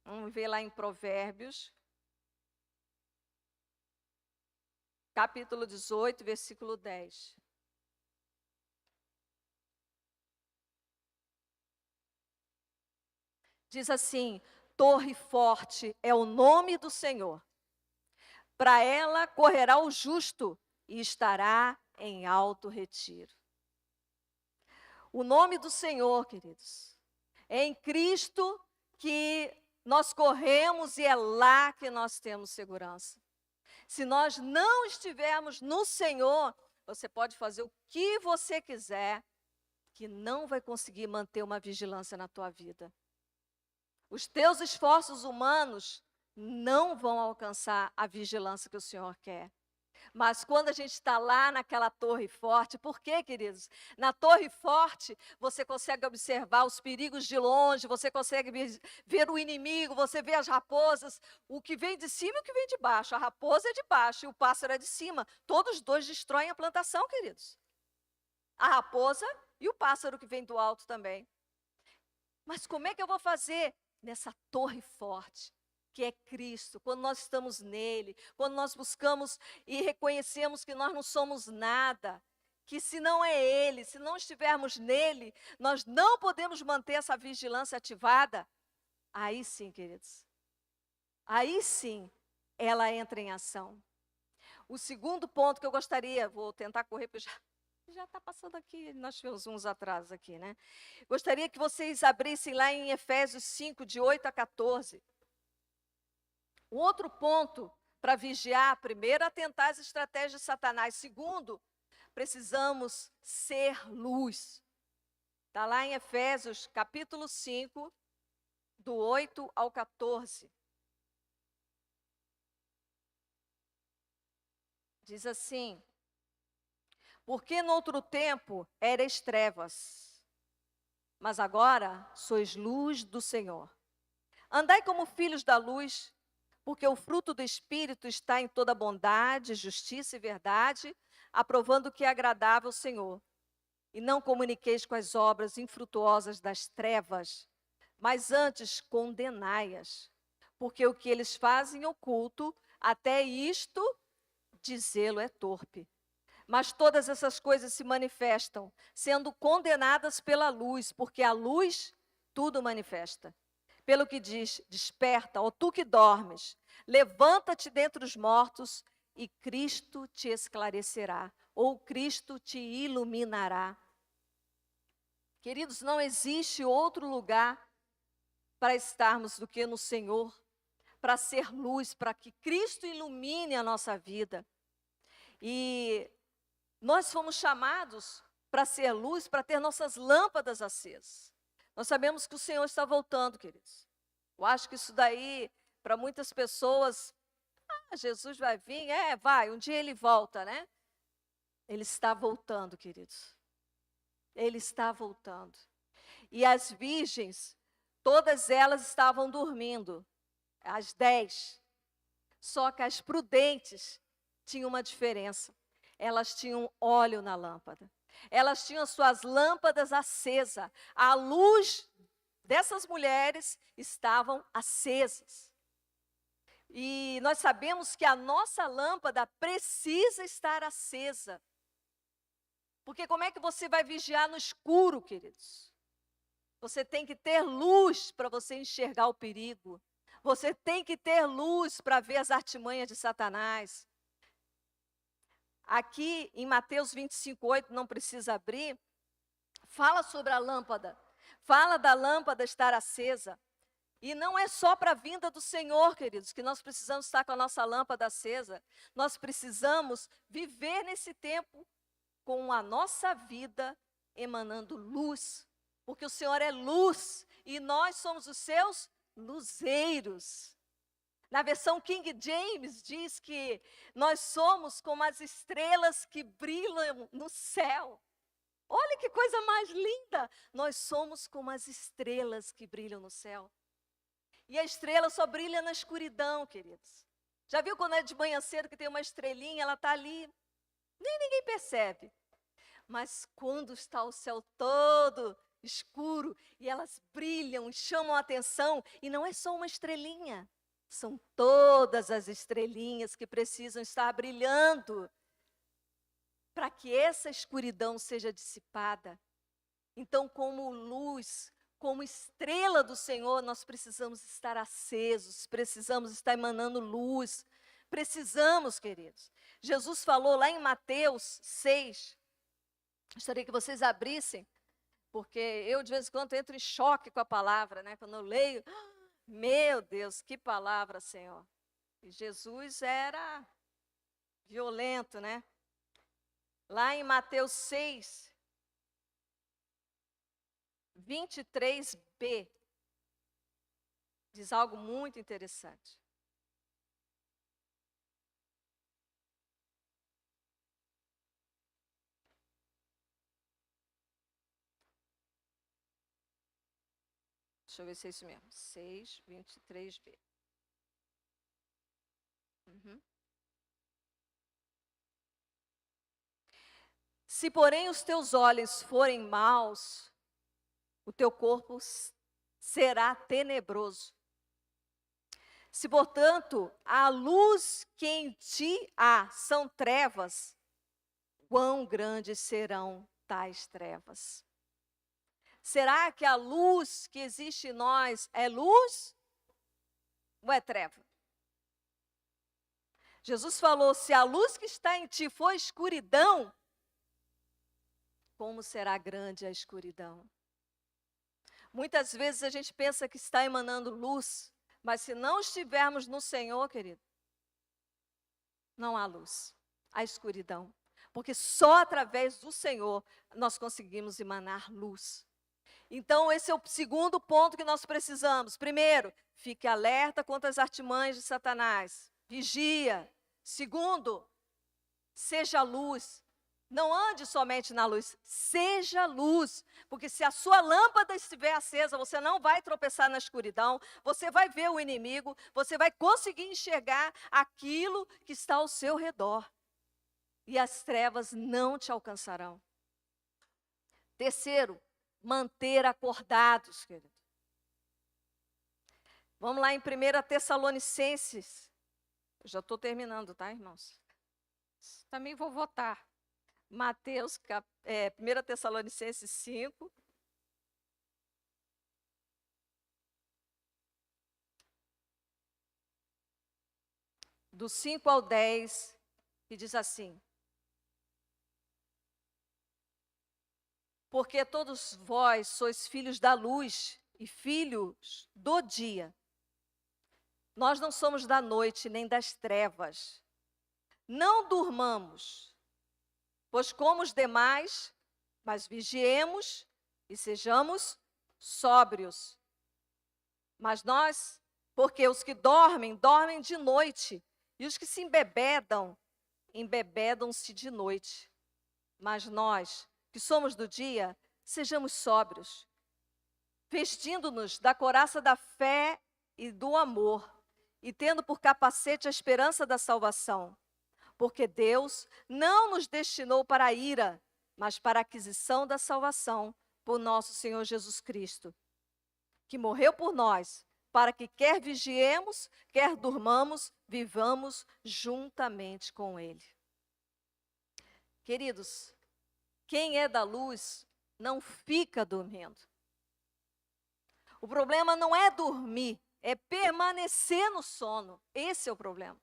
Speaker 3: Vamos ver lá em Provérbios, capítulo 18, versículo 10. Diz assim: torre forte é o nome do Senhor. Para ela correrá o justo e estará em alto retiro. O nome do Senhor, queridos, é em Cristo que nós corremos e é lá que nós temos segurança. Se nós não estivermos no Senhor, você pode fazer o que você quiser, que não vai conseguir manter uma vigilância na tua vida. Os teus esforços humanos não vão alcançar a vigilância que o Senhor quer. Mas quando a gente está lá naquela torre forte, por quê, queridos? Na torre forte, você consegue observar os perigos de longe, você consegue ver o inimigo, você vê as raposas, o que vem de cima e o que vem de baixo. A raposa é de baixo e o pássaro é de cima. Todos os dois destroem a plantação, queridos. A raposa e o pássaro que vem do alto também. Mas como é que eu vou fazer? Nessa torre forte, que é Cristo, quando nós estamos nele, quando nós buscamos e reconhecemos que nós não somos nada, que se não é ele, se não estivermos nele, nós não podemos manter essa vigilância ativada. Aí sim, queridos, aí sim, ela entra em ação. O segundo ponto que eu gostaria, vou tentar correr, porque já está passando aqui, nós tivemos uns atrasos aqui, né? Gostaria que vocês abrissem lá em Efésios 5, de 8 a 14. O outro ponto para vigiar, primeiro, atentar às estratégias de Satanás. Segundo, precisamos ser luz. Está lá em Efésios, capítulo 5, do 8 ao 14. Diz assim: porque no outro tempo erais trevas, mas agora sois luz do Senhor. Andai como filhos da luz, porque o fruto do Espírito está em toda bondade, justiça e verdade, aprovando o que é agradável ao Senhor. E não comuniqueis com as obras infrutuosas das trevas, mas antes condenai-as, porque o que eles fazem oculto, até isto, dizê-lo é torpe. Mas todas essas coisas se manifestam, sendo condenadas pela luz, porque a luz tudo manifesta. Pelo que diz, desperta, ó tu que dormes, levanta-te dentre os mortos e Cristo te esclarecerá, ou Cristo te iluminará. Queridos, não existe outro lugar para estarmos do que no Senhor, para ser luz, para que Cristo ilumine a nossa vida. E nós fomos chamados para ser luz, para ter nossas lâmpadas acesas. Nós sabemos que o Senhor está voltando, queridos. Eu acho que isso daí, para muitas pessoas, Jesus vai vir, vai, um dia ele volta, né? Ele está voltando, queridos. Ele está voltando. E as virgens, todas elas estavam dormindo, às 10. Só que as prudentes tinham uma diferença. Elas tinham óleo na lâmpada. Elas tinham suas lâmpadas acesas. A luz dessas mulheres estavam acesas. E nós sabemos que a nossa lâmpada precisa estar acesa. Porque como é que você vai vigiar no escuro, queridos? Você tem que ter luz para você enxergar o perigo. Você tem que ter luz para ver as artimanhas de Satanás. Aqui em Mateus 25:8, não precisa abrir, fala sobre a lâmpada. Fala da lâmpada estar acesa. E não é só para a vinda do Senhor, queridos, que nós precisamos estar com a nossa lâmpada acesa. Nós precisamos viver nesse tempo com a nossa vida emanando luz. Porque o Senhor é luz e nós somos os seus luzeiros. Na versão King James diz que nós somos como as estrelas que brilham no céu. Olha que coisa mais linda! Nós somos como as estrelas que brilham no céu. E a estrela só brilha na escuridão, queridos. Já viu quando é de manhã cedo que tem uma estrelinha, ela está ali, nem ninguém percebe. Mas quando está o céu todo escuro e elas brilham e chamam a atenção, e não é só uma estrelinha, são todas as estrelinhas que precisam estar brilhando para que essa escuridão seja dissipada. Então, como luz, como estrela do Senhor, nós precisamos estar acesos, precisamos estar emanando luz precisamos, queridos. Jesus falou lá em Mateus 6, gostaria que vocês abrissem, porque eu de vez em quando entro em choque com a palavra, né? Quando eu leio, meu Deus, que palavra, Senhor. E Jesus era violento, né? Lá em Mateus 6, 23b, diz algo muito interessante. Deixa eu ver se é isso mesmo. 6, 23b. Se, porém, os teus olhos forem maus, o teu corpo será tenebroso. Se, portanto, a luz que em ti há são trevas, quão grandes serão tais trevas? Será que a luz que existe em nós é luz ou é treva? Jesus falou: se a luz que está em ti for escuridão, como será grande a escuridão? Muitas vezes a gente pensa que está emanando luz, mas se não estivermos no Senhor, querido, não há luz, há escuridão. Porque só através do Senhor nós conseguimos emanar luz. Então, esse é o segundo ponto que nós precisamos. Primeiro, fique alerta contra as artimanhas de Satanás. Vigia. Segundo, seja luz. Não ande somente na luz, seja luz. Porque se a sua lâmpada estiver acesa, você não vai tropeçar na escuridão, você vai ver o inimigo, você vai conseguir enxergar aquilo que está ao seu redor. E as trevas não te alcançarão. Terceiro, manter acordados, querido. Vamos lá em 1 Tessalonicenses. Eu já estou terminando, tá, irmãos? Também vou votar. 1 Tessalonicenses 5. Do 5 ao 10, que diz assim: porque todos vós sois filhos da luz e filhos do dia. Nós não somos da noite nem das trevas. Não durmamos, pois como os demais, mas vigiemos e sejamos sóbrios. Mas nós, porque os que dormem, dormem de noite, e os que se embebedam, embebedam-se de noite. Mas nós, que somos do dia, sejamos sóbrios, vestindo-nos da couraça da fé e do amor, e tendo por capacete a esperança da salvação. Porque Deus não nos destinou para a ira, mas para a aquisição da salvação por nosso Senhor Jesus Cristo, que morreu por nós, para que quer vigiemos, quer durmamos, vivamos juntamente com Ele. Queridos, quem é da luz não fica dormindo. O problema não é dormir, é permanecer no sono. Esse é o problema.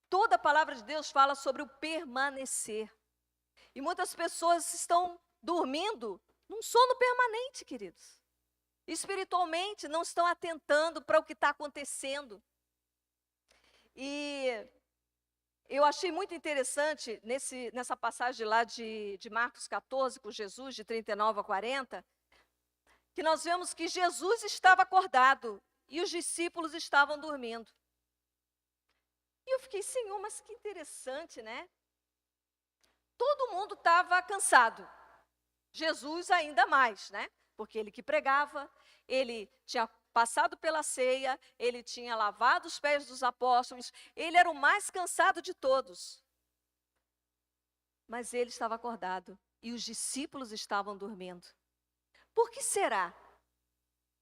Speaker 3: Toda a palavra de Deus fala sobre o permanecer. E muitas pessoas estão dormindo num sono permanente, queridos. Espiritualmente, não estão atentando para o que está acontecendo. E eu achei muito interessante nessa passagem lá de Marcos 14, com Jesus, de 39 a 40, que nós vemos que Jesus estava acordado e os discípulos estavam dormindo. E eu fiquei, Senhor, mas que interessante, né? Todo mundo estava cansado. Jesus ainda mais, né? Porque ele que pregava, ele tinha passado pela ceia, ele tinha lavado os pés dos apóstolos, ele era o mais cansado de todos. Mas ele estava acordado e os discípulos estavam dormindo. Por que será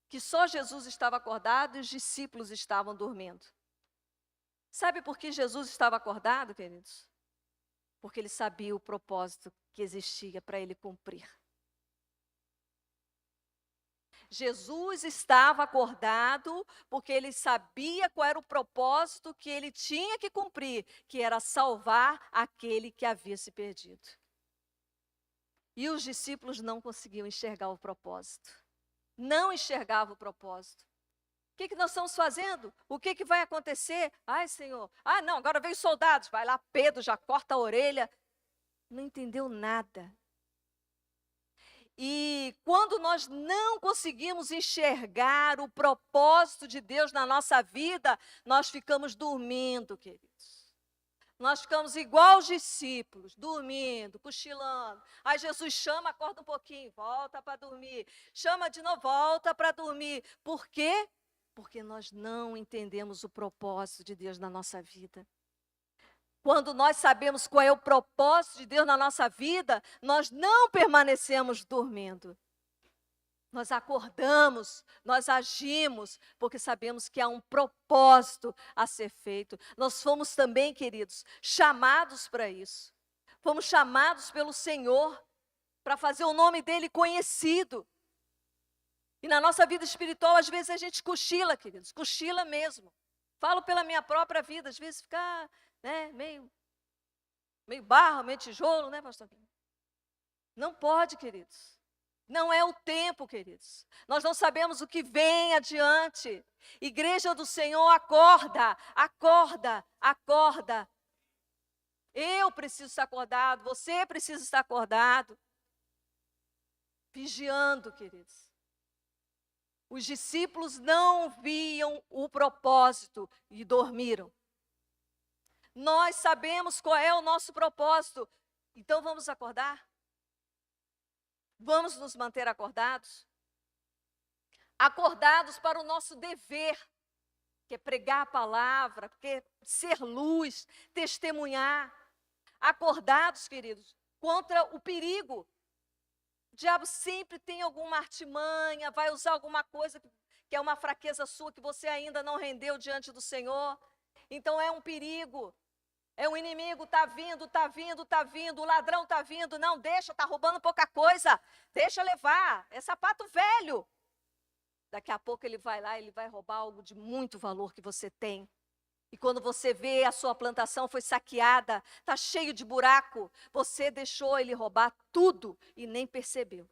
Speaker 3: que só Jesus estava acordado e os discípulos estavam dormindo? Sabe por que Jesus estava acordado, queridos? Porque ele sabia o propósito que existia para ele cumprir. Jesus estava acordado porque ele sabia qual era o propósito que ele tinha que cumprir, que era salvar aquele que havia se perdido. E os discípulos não conseguiam enxergar o propósito. Não enxergavam o propósito. O que nós estamos fazendo? O que vai acontecer? Ai, Senhor. Ah, não, agora veio os soldados. Vai lá, Pedro já corta a orelha. Não entendeu nada. E quando nós não conseguimos enxergar o propósito de Deus na nossa vida, nós ficamos dormindo, queridos. Nós ficamos igual os discípulos, dormindo, cochilando. Aí Jesus chama, acorda um pouquinho, volta para dormir. Chama de novo, volta para dormir. Por quê? Porque nós não entendemos o propósito de Deus na nossa vida. Quando nós sabemos qual é o propósito de Deus na nossa vida, nós não permanecemos dormindo. Nós acordamos, nós agimos, porque sabemos que há um propósito a ser feito. Nós fomos também, queridos, chamados para isso. Fomos chamados pelo Senhor para fazer o nome dEle conhecido. E na nossa vida espiritual, às vezes a gente cochila, queridos, cochila mesmo. Falo pela minha própria vida, às vezes fica, né, meio barro, meio tijolo, né, pastor? Não pode, queridos. Não é o tempo, queridos. Nós não sabemos o que vem adiante. Igreja do Senhor, acorda, acorda, acorda. Eu preciso estar acordado, você precisa estar acordado. Vigiando, queridos. Os discípulos não viam o propósito e dormiram. Nós sabemos qual é o nosso propósito, então vamos acordar? Vamos nos manter acordados? Acordados para o nosso dever, que é pregar a palavra, que é ser luz, testemunhar. Acordados, queridos, contra o perigo. O diabo sempre tem alguma artimanha, vai usar alguma coisa que é uma fraqueza sua, que você ainda não rendeu diante do Senhor. Então é um perigo. É um inimigo, está vindo, está vindo, está vindo, o ladrão está vindo, não deixa, está roubando pouca coisa, deixa levar, é sapato velho. Daqui a pouco ele vai lá, ele vai roubar algo de muito valor que você tem. E quando você vê a sua plantação foi saqueada, está cheio de buraco, você deixou ele roubar tudo e nem percebeu.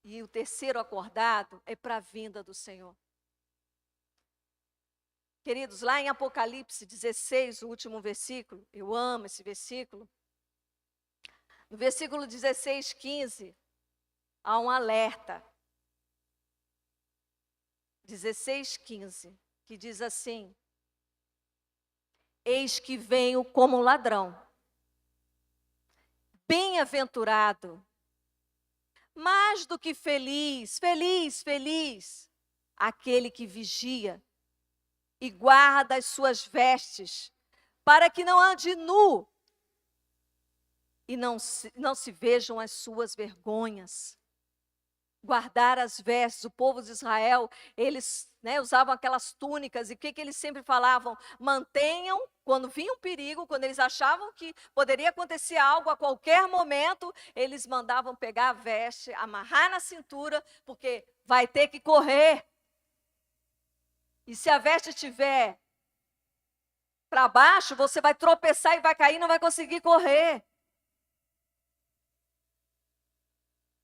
Speaker 3: E o terceiro acordado é para a vinda do Senhor. Queridos, lá em Apocalipse 16, o último versículo, eu amo esse versículo. No versículo 16, 15, há um alerta. 16, 15, que diz assim: eis que venho como ladrão. Bem-aventurado, mais do que feliz, feliz, feliz, aquele que vigia e guarda as suas vestes, para que não ande nu e não se vejam as suas vergonhas. Guardar as vestes, o povo de Israel, eles usavam aquelas túnicas, e o que eles sempre falavam? Mantenham, quando vinha um perigo, quando eles achavam que poderia acontecer algo a qualquer momento, eles mandavam pegar a veste, amarrar na cintura, porque vai ter que correr. E se a veste estiver para baixo, você vai tropeçar e vai cair, não vai conseguir correr.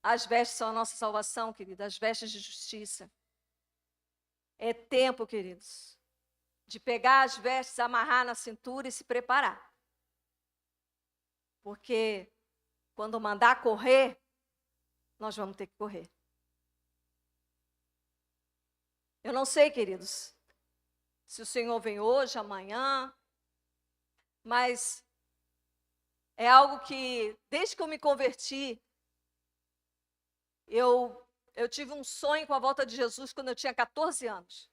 Speaker 3: As vestes são a nossa salvação, querida, as vestes de justiça. É tempo, queridos, de pegar as vestes, amarrar na cintura e se preparar. Porque quando mandar correr, nós vamos ter que correr. Eu não sei, queridos, se o Senhor vem hoje, amanhã, mas é algo que, desde que eu me converti, eu tive um sonho com a volta de Jesus quando eu tinha 14 anos.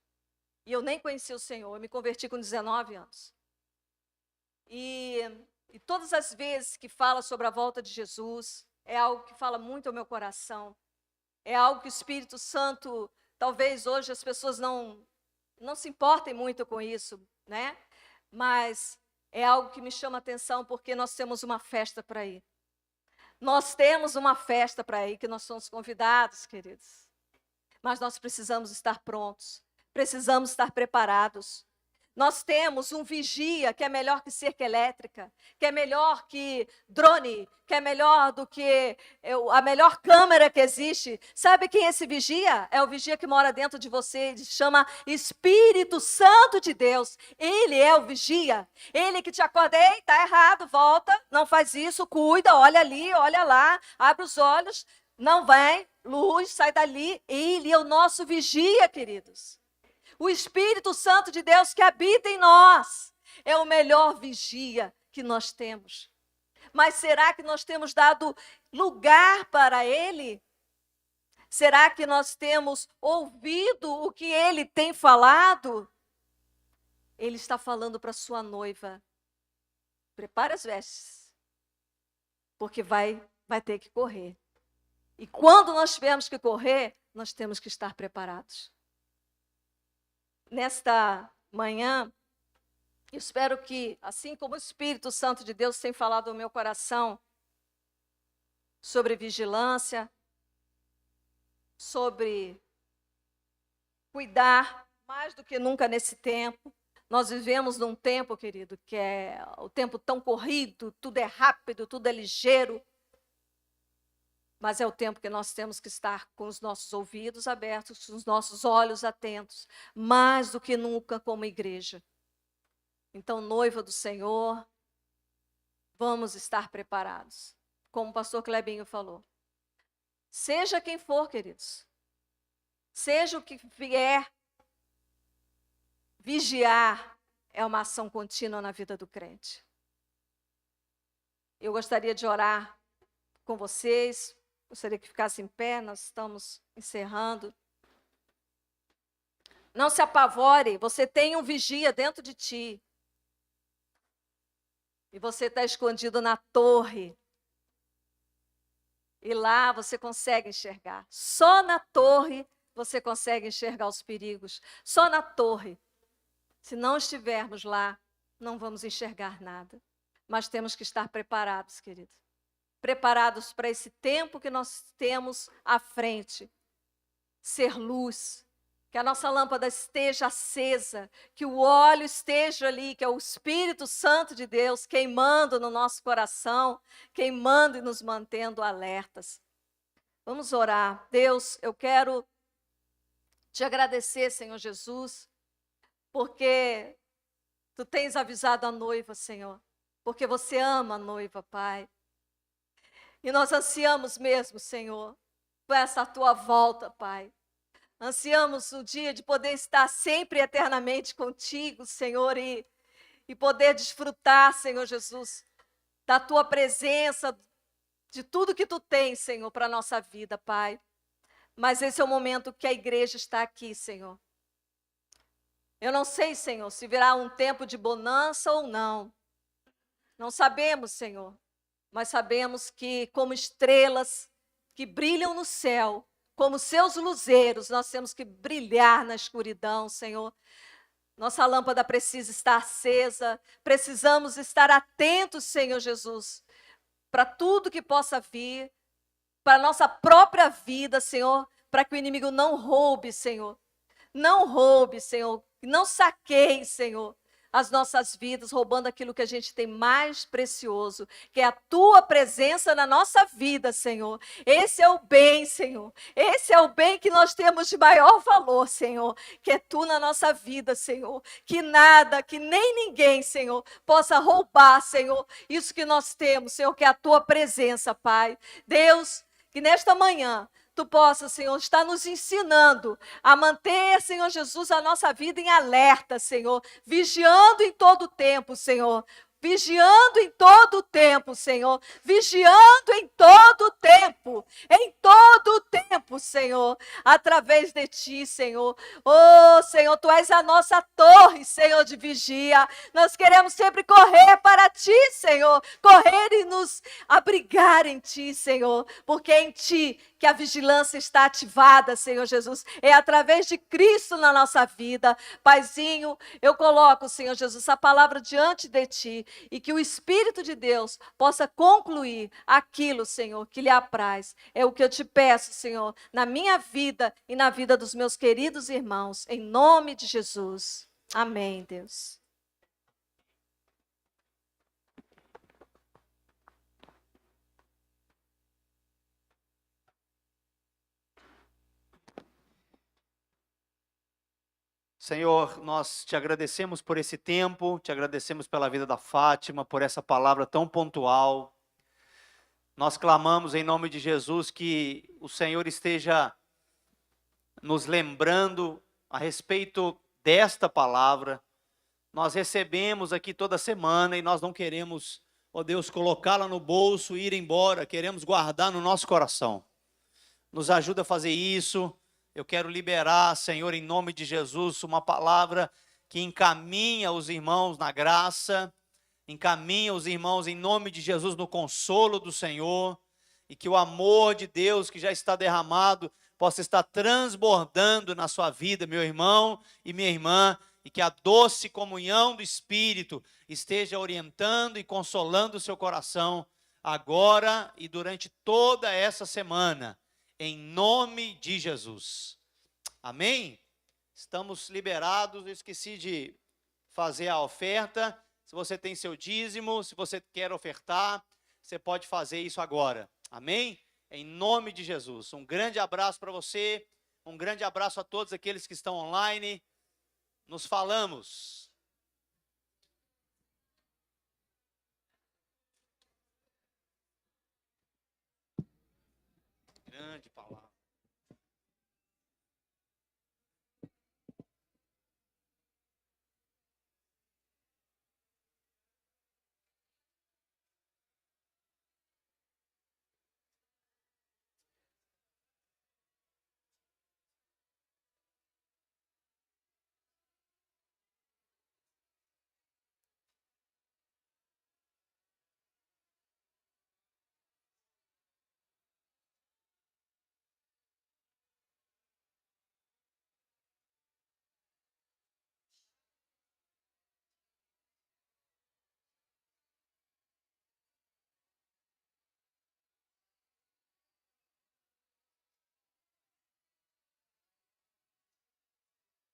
Speaker 3: E eu nem conhecia o Senhor, eu me converti com 19 anos. E todas as vezes que fala sobre a volta de Jesus, é algo que fala muito ao meu coração. É algo que o Espírito Santo, talvez hoje as pessoas não se importem muito com isso, né? Mas é algo que me chama a atenção, porque nós temos uma festa para ir. Nós temos uma festa para ir, que nós somos convidados, queridos. Mas nós precisamos estar prontos, precisamos estar preparados. Nós temos um vigia que é melhor que cerca elétrica, que é melhor que drone, que é melhor do que a melhor câmera que existe. Sabe quem é esse vigia? É o vigia que mora dentro de você, ele se chama Espírito Santo de Deus. Ele é o vigia, ele que te acorda, ei, tá errado, volta, não faz isso, cuida, olha ali, olha lá, abre os olhos, não vem, luz, sai dali. Ele é o nosso vigia, queridos. O Espírito Santo de Deus que habita em nós é o melhor vigia que nós temos. Mas será que nós temos dado lugar para Ele? Será que nós temos ouvido o que Ele tem falado? Ele está falando para sua noiva: prepare as vestes, porque vai ter que correr. E quando nós tivermos que correr, nós temos que estar preparados. Nesta manhã, eu espero que, assim como o Espírito Santo de Deus tem falado no meu coração sobre vigilância, sobre cuidar mais do que nunca nesse tempo. Nós vivemos num tempo, querido, que é o tempo tão corrido, tudo é rápido, tudo é ligeiro. Mas é o tempo que nós temos que estar com os nossos ouvidos abertos, com os nossos olhos atentos, mais do que nunca como igreja. Então, noiva do Senhor, vamos estar preparados. Como o pastor Clebinho falou. Seja quem for, queridos. Seja o que vier, vigiar é uma ação contínua na vida do crente. Eu gostaria de orar com vocês. Gostaria que ficasse em pé, nós estamos encerrando. Não se apavore, você tem um vigia dentro de ti. E você está escondido na torre. E lá você consegue enxergar. Só na torre você consegue enxergar os perigos. Só na torre. Se não estivermos lá, não vamos enxergar nada. Mas temos que estar preparados, querido. Preparados para esse tempo que nós temos à frente. Ser luz, que a nossa lâmpada esteja acesa, que o óleo esteja ali, que é o Espírito Santo de Deus queimando no nosso coração, queimando e nos mantendo alertas. Vamos orar. Deus, eu quero te agradecer, Senhor Jesus, porque Tu tens avisado a noiva, Senhor, porque você ama a noiva, Pai. E nós ansiamos mesmo, Senhor, por essa Tua volta, Pai. Ansiamos o dia de poder estar sempre eternamente contigo, Senhor, e poder desfrutar, Senhor Jesus, da Tua presença, de tudo que Tu tens, Senhor, para a nossa vida, Pai. Mas esse é o momento que a igreja está aqui, Senhor. Eu não sei, Senhor, se virá um tempo de bonança ou não. Não sabemos, Senhor. Mas sabemos que, como estrelas que brilham no céu, como seus luzeiros, nós temos que brilhar na escuridão, Senhor. Nossa lâmpada precisa estar acesa, precisamos estar atentos, Senhor Jesus, para tudo que possa vir, para a nossa própria vida, Senhor, para que o inimigo não roube, Senhor. Não roube, Senhor, não saqueie, Senhor, as nossas vidas, roubando aquilo que a gente tem mais precioso, que é a Tua presença na nossa vida, Senhor. Esse é o bem, Senhor. Esse é o bem que nós temos de maior valor, Senhor, que é Tu na nossa vida, Senhor. Que nada, que nem ninguém, Senhor, possa roubar, Senhor, isso que nós temos, Senhor, que é a Tua presença, Pai. Deus, que nesta manhã Tu possa, Senhor, estar nos ensinando a manter, Senhor Jesus, a nossa vida em alerta, Senhor, vigiando em todo o tempo, Senhor. Vigiando em todo o tempo, Senhor. Vigiando em todo o tempo. Em todo o tempo, Senhor. Através de Ti, Senhor. Oh, Senhor, Tu és a nossa torre, Senhor, de vigia. Nós queremos sempre correr para Ti, Senhor. Correr e nos abrigar em Ti, Senhor. Porque é em Ti que a vigilância está ativada, Senhor Jesus. É através de Cristo na nossa vida. Paizinho, eu coloco, Senhor Jesus, a palavra diante de Ti. e que o Espírito de Deus possa concluir aquilo, Senhor, que lhe apraz. É o que eu te peço, Senhor, na minha vida e na vida dos meus queridos irmãos, em nome de Jesus. Amém, Deus.
Speaker 2: Senhor, nós te agradecemos por esse tempo, te agradecemos pela vida da Fátima, por essa palavra tão pontual. Nós clamamos em nome de Jesus que o Senhor esteja nos lembrando a respeito desta palavra. Nós recebemos aqui toda semana e nós não queremos, ó Deus, colocá-la no bolso e ir embora, queremos guardar no nosso coração. Nos ajuda a fazer isso. Eu quero liberar, Senhor, em nome de Jesus, uma palavra que encaminha os irmãos na graça, encaminha os irmãos em nome de Jesus no consolo do Senhor, e que o amor de Deus que já está derramado possa estar transbordando na sua vida, meu irmão e minha irmã, e que a doce comunhão do Espírito esteja orientando e consolando o seu coração agora e durante toda essa semana. Em nome de Jesus. Amém? Estamos liberados. Eu esqueci de fazer a oferta. Se você tem seu dízimo, se você quer ofertar, você pode fazer isso agora. Amém? Em nome de Jesus. Um grande abraço para você. Um grande abraço a todos aqueles que estão online. Nos falamos. Grande palavra.